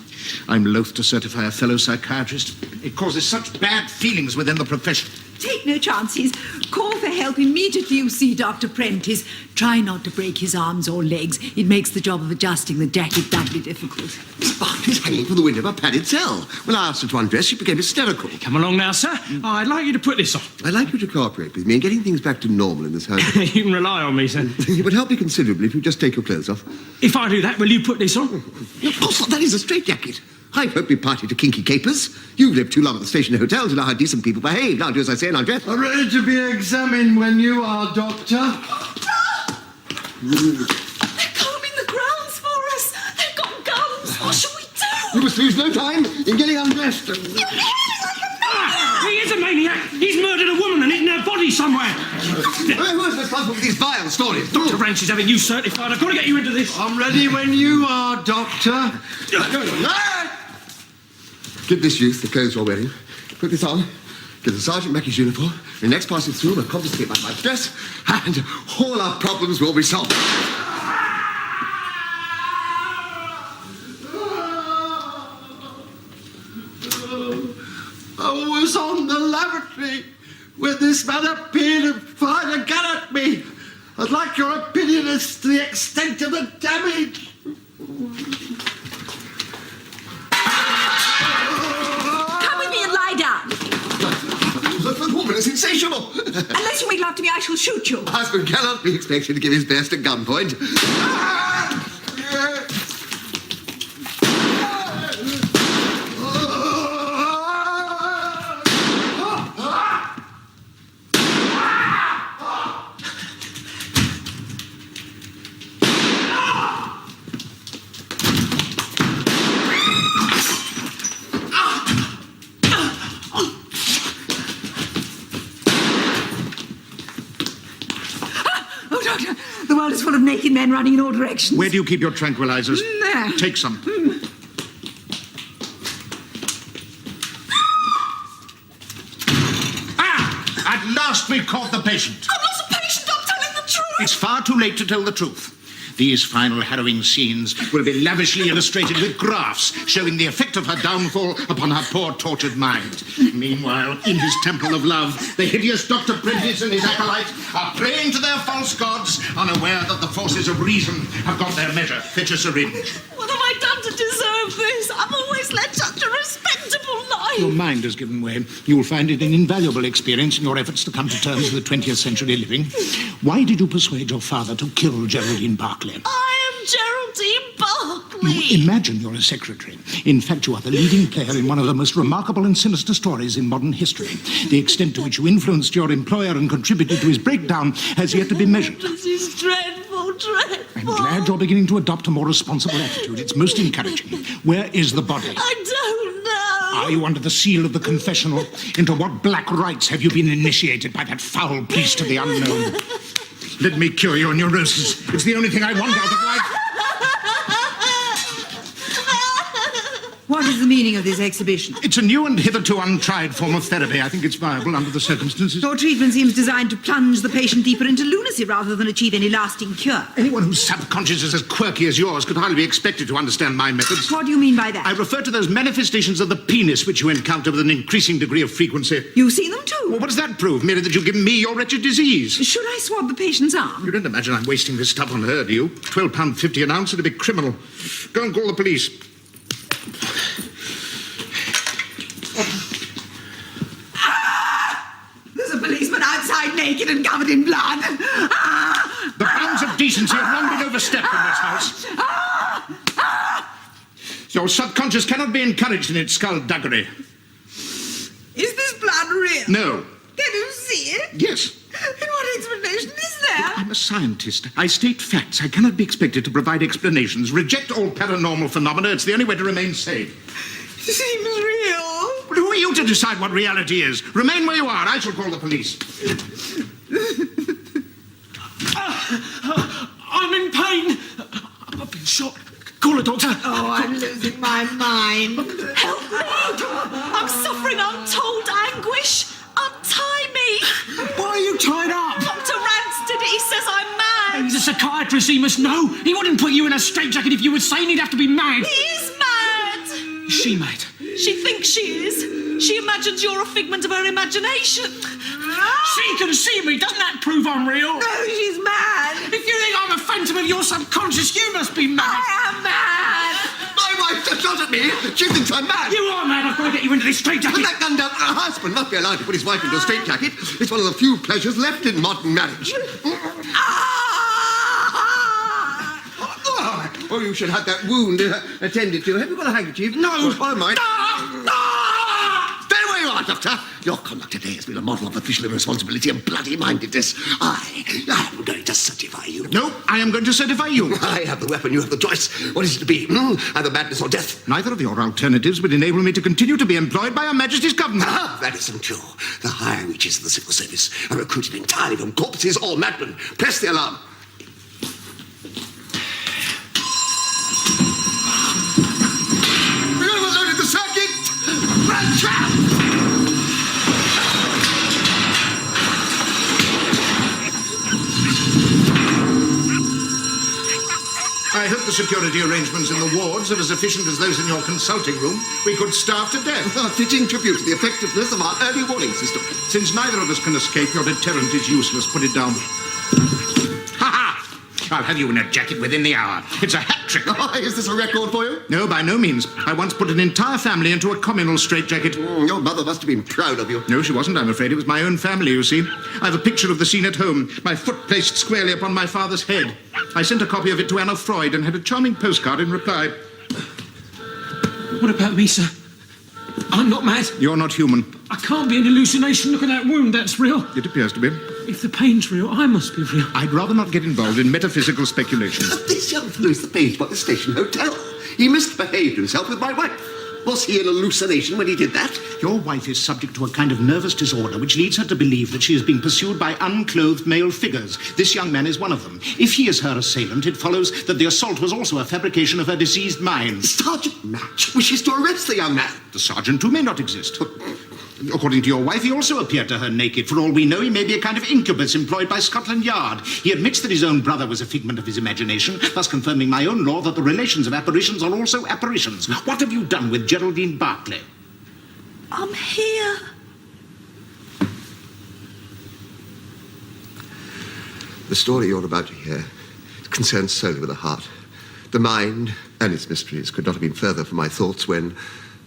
I'm loath to certify a fellow psychiatrist. It causes such bad feelings within the profession. Take no chances. Call for help immediately you see Dr. Prentice. Try not to break his arms or legs. It makes the job of adjusting the jacket doubly difficult. Barclay's hanging from the window of a padded cell. When I asked her to undress, she became hysterical. Come along now, sir. I'd like you to put this on. I'd like you to cooperate with me in getting things back to normal in this house. You can rely on me, sir. It would help me considerably if you just take your clothes off. If I do that, will you put this on? Of course not. That is a straitjacket. I won't be party to kinky capers. You've lived too long at the station hotel to know how decent people behave. Now do as I say and undress. I'm ready to be examined when you are, Doctor. They're combing the grounds for us. They've got guns. What shall we do? You must lose no time in getting undressed. He is a maniac. He's murdered a woman and hidden her body somewhere. Who is responsible for these vile stories? Dr. Ranch is having you certified. I've got to get you into this. I'm ready when you are, Doctor. Give this youth the clothes you're wearing. Put this on. Give the Sergeant back his uniform. The next passing through will confiscate my wife's dress, and all our problems will be solved. I was on the lavatory when this man appeared and fired a gun at me. I'd like your opinion as to the extent of the damage. Come with me and lie down. The woman is insatiable. Unless you make love to me, I shall shoot you. Husband cannot be expected to give his best at gunpoint. Oh, Doctor, the world is full of naked men running in all directions. Where do you keep your tranquilizers? There. Take some. At last we caught the patient. I'm not a patient. I'm telling the truth. It's far too late to tell the truth. These final harrowing scenes will be lavishly illustrated with graphs showing the effect of her downfall upon her poor tortured mind. Meanwhile, in his temple of love, the hideous Dr. Prentice and his acolyte are praying to their false gods, unaware that the forces of reason have got their measure. Fetch a syringe. What have I done to deserve this? I've always led such a respectable life. Your mind has given way. You'll find it an invaluable experience in your efforts to come to terms with the 20th century living. Why did you persuade your father to kill Geraldine Barclay? I am Geraldine Barclay. You imagine you're a secretary. In fact, you are the leading player in one of the most remarkable and sinister stories in modern history. The extent to which you influenced your employer and contributed to his breakdown has yet to be measured. This is dreadful, dreadful. I'm glad you're beginning to adopt a more responsible attitude. It's most encouraging. Where is the body? I don't know. Are you under the seal of the confessional? Into what black rites have you been initiated by that foul priest of the unknown? Let me cure your neurosis. It's the only thing I want out of life. What is the meaning of this exhibition? It's a new and hitherto untried form of therapy. I think it's viable under the circumstances. Your treatment seems designed to plunge the patient deeper into lunacy rather than achieve any lasting cure. Anyone whose subconscious is as quirky as yours could hardly be expected to understand my methods. What do you mean by that? I refer to those manifestations of the penis which you encounter with an increasing degree of frequency. You've seen them too? Well, what does that prove? Merely that you've given me your wretched disease. Should I swab the patient's arm? You don't imagine I'm wasting this stuff on her, do you? £12.50 an ounce, it'd be criminal. Go and call the police. There's a policeman outside naked and covered in blood. The bounds of decency have long been overstepped in this house. Your subconscious cannot be encouraged in its skullduggery. Is this blood real? No. Can you see it? Yes. Then what explanation is there? I'm a scientist. I state facts. I cannot be expected to provide explanations. Reject all paranormal phenomena. It's the only way to remain sane. It seems real. But who are you to decide what reality is? Remain where you are. I shall call the police. I'm in pain. I've been shot. Call a doctor. Oh, I'm losing my mind. Help me! I'm suffering untold anguish. Untie me! Why are you tied up? Dr. Ransted, he says I'm mad. He's a psychiatrist, he must know. He wouldn't put you in a straitjacket if you were sane. He'd have to be mad. He is mad. Is she mad? She thinks she is. She imagines you're a figment of her imagination. She can see me. Doesn't that prove I'm real? No, she's mad. If you think I'm a phantom of your subconscious, you must be mad. I am mad. My wife just shot at me. She thinks I'm mad. You are mad. I've got to get you into this straitjacket. Put that gun down. A husband must be allowed to put his wife into a straitjacket. It's one of the few pleasures left in modern marriage. Oh, you should have that wound attended to. Have you got a handkerchief? No. Well, I might. Stay where you are, Doctor. Your conduct today has been a model of official irresponsibility and bloody-mindedness. I am going to certify you. No, I am going to certify you. I have the weapon, you have the choice. What is it to be? Either madness or death. Neither of your alternatives would enable me to continue to be employed by Her Majesty's government. Ah, that isn't true. The higher reaches of the civil service are recruited entirely from corpses or madmen. Press the alarm. We overloaded the circuit! Run, trap! I hope the security arrangements in the wards are as efficient as those in your consulting room. We could starve to death. A fitting tribute to the effectiveness of our early warning system. Since neither of us can escape, your deterrent is useless. Put it down. Ha-ha! I'll have you in a jacket within the hour. It's a hat trick. Oh, is this a record for you? No, by no means. I once put an entire family into a communal straitjacket. Your mother must have been proud of you. No, she wasn't, I'm afraid. It was my own family, you see. I have a picture of the scene at home, my foot placed squarely upon my father's head. I sent a copy of it to Anna Freud and had a charming postcard in reply. What about me, sir? I'm not mad. You're not human. I can't be an hallucination. Look at that wound. That's real. It appears to be. If the pain's real, I must be real. I'd rather not get involved in metaphysical speculation. This young fellow is the page by the station hotel. He misbehaved himself with my wife. Was he an hallucination when he did that? Your wife is subject to a kind of nervous disorder which leads her to believe that she is being pursued by unclothed male figures. This young man is one of them. If he is her assailant, it follows that the assault was also a fabrication of her diseased mind. Sergeant Match wishes to arrest the young man. The sergeant, too, may not exist. According to your wife, he also appeared to her naked. For all we know, he may be a kind of incubus employed by Scotland Yard. He admits that his own brother was a figment of his imagination, thus confirming my own law that the relations of apparitions are also apparitions. What have you done with Geraldine Barclay? I'm here. The story you're about to hear concerns solely with the heart. The mind and its mysteries could not have been further from my thoughts when,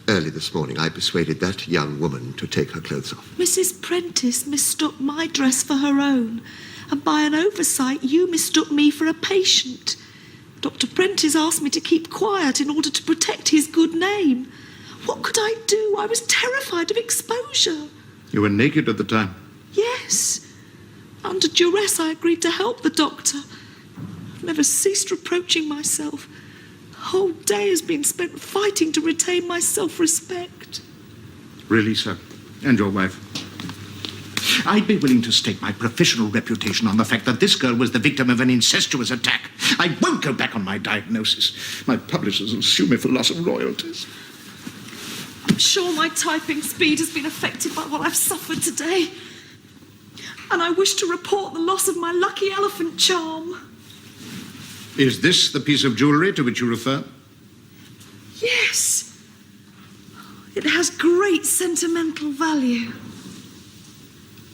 early this morning, I persuaded that young woman to take her clothes off. Mrs. Prentice mistook my dress for her own, and by an oversight, you mistook me for a patient. Dr. Prentice asked me to keep quiet in order to protect his good name. What could I do? I was terrified of exposure. You were naked at the time. Yes. Under duress, I agreed to help the doctor. I've never ceased reproaching myself. The whole day has been spent fighting to retain my self-respect. Really, sir? And your wife? I'd be willing to stake my professional reputation on the fact that this girl was the victim of an incestuous attack. I won't go back on my diagnosis. My publishers will sue me for loss of royalties. I'm sure my typing speed has been affected by what I've suffered today. And I wish to report the loss of my lucky elephant charm. Is this the piece of jewellery to which you refer? Yes. It has great sentimental value.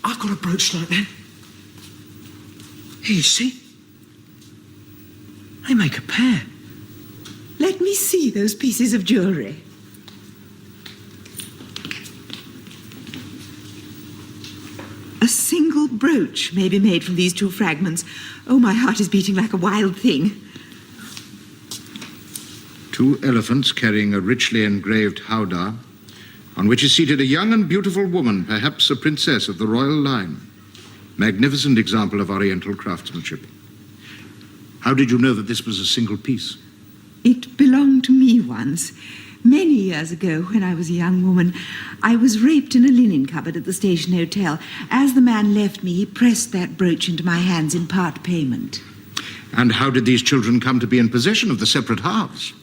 I've got a brooch like that. Here, you see? They make a pair. Let me see those pieces of jewellery. A single brooch may be made from these two fragments. Oh, my heart is beating like a wild thing. Two elephants carrying a richly engraved howdah, on which is seated a young and beautiful woman, perhaps a princess of the royal line. Magnificent example of Oriental craftsmanship. How did you know that this was a single piece? It belonged to me once. Many years ago, when I was a young woman, I was raped in a linen cupboard at the station hotel. As the man left me, he pressed that brooch into my hands in part payment. And how did these children come to be in possession of the separate halves?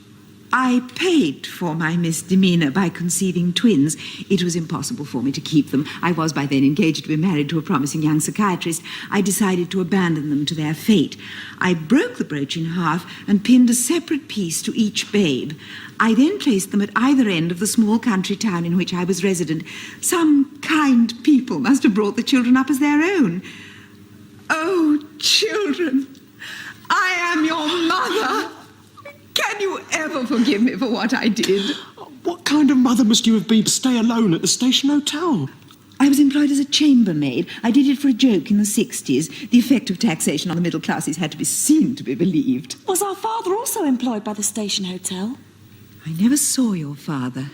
I paid for my misdemeanor by conceiving twins. It was impossible for me to keep them. I was by then engaged to be married to a promising young psychiatrist. I decided to abandon them to their fate. I broke the brooch in half and pinned a separate piece to each babe. I then placed them at either end of the small country town in which I was resident. Some kind people must have brought the children up as their own. Oh, children, I am your mother. Can you ever forgive me for what I did? What kind of mother must you have been to stay alone at the station hotel? I was employed as a chambermaid. I did it for a joke in the 60s. The effect of taxation on the middle classes had to be seen to be believed. Was our father also employed by the station hotel? I never saw your father.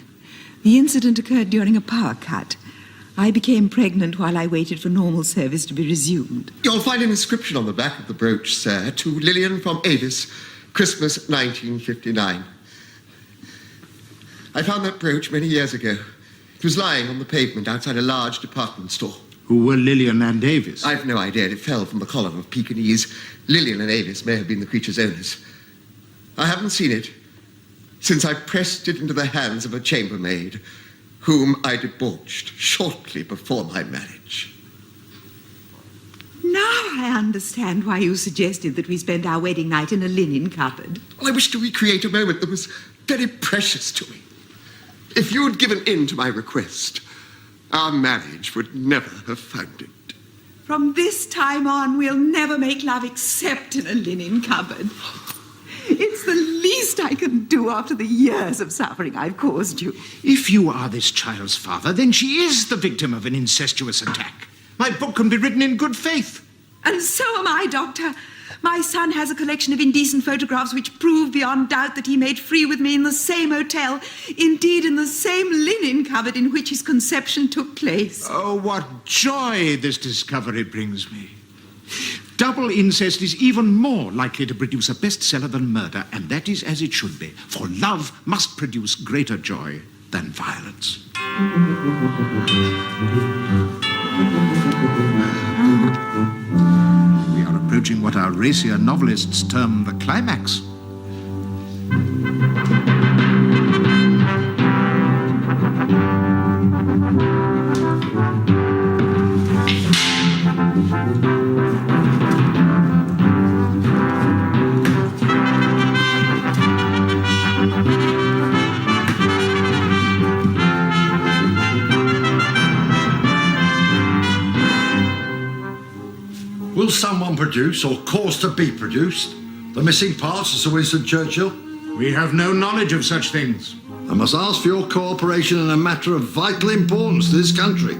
The incident occurred during a power cut. I became pregnant while I waited for normal service to be resumed. You'll find an inscription on the back of the brooch, sir, to Lillian from Avis, Christmas 1959. I found that brooch many years ago. It was lying on the pavement outside a large department store. Who were Lillian and Avis? I've no idea. It fell from the column of Pekingese. Lillian and Avis may have been the creature's owners. I haven't seen it since I pressed it into the hands of a chambermaid, whom I debauched shortly before my marriage. Now I understand why you suggested that we spend our wedding night in a linen cupboard. I wish to recreate a moment that was very precious to me. If you had given in to my request, our marriage would never have foundered. From this time on, we'll never make love except in a linen cupboard. It's the least I can do after the years of suffering I've caused you. If you are this child's father, then she is the victim of an incestuous attack. My book can be written in good faith. And so am I, Doctor. My son has a collection of indecent photographs which prove beyond doubt that he made free with me in the same hotel, indeed in the same linen cupboard in which his conception took place. Oh, what joy this discovery brings me. Double incest is even more likely to produce a bestseller than murder, and that is as it should be, for love must produce greater joy. than violence. We are approaching what our racier novelists term the climax. Will someone produce, or cause to be produced, the missing parts of Sir Winston Churchill? We have no knowledge of such things. I must ask for your cooperation in a matter of vital importance to this country.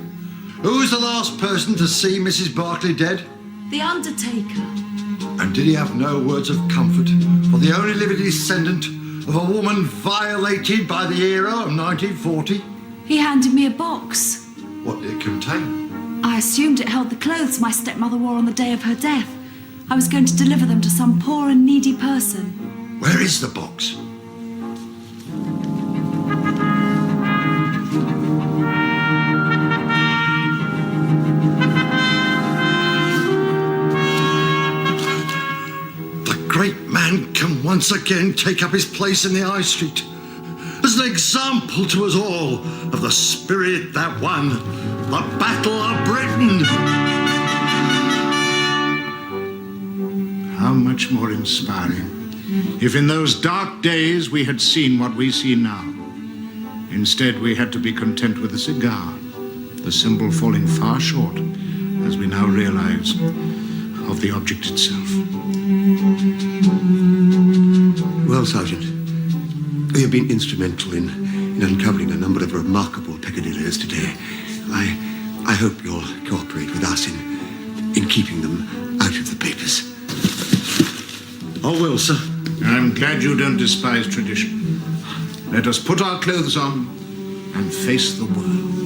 Who was the last person to see Mrs. Barclay dead? The Undertaker. And did he have no words of comfort for the only living descendant of a woman violated by the era of 1940? He handed me a box. What did it contain? I assumed it held the clothes my stepmother wore on the day of her death. I was going to deliver them to some poor and needy person. Where is the box? The great man can once again take up his place in the High Street as an example to us all of the spirit that won the Battle of Britain. How much more inspiring if in those dark days we had seen what we see now. Instead, we had to be content with a cigar, the symbol falling far short, as we now realize, of the object itself. Well, Sergeant, you have been instrumental in uncovering a number of remarkable peccadilloes today. I hope you'll cooperate with us in keeping them out of the papers. I will, sir. I'm glad you don't despise tradition. Let us put our clothes on and face the world.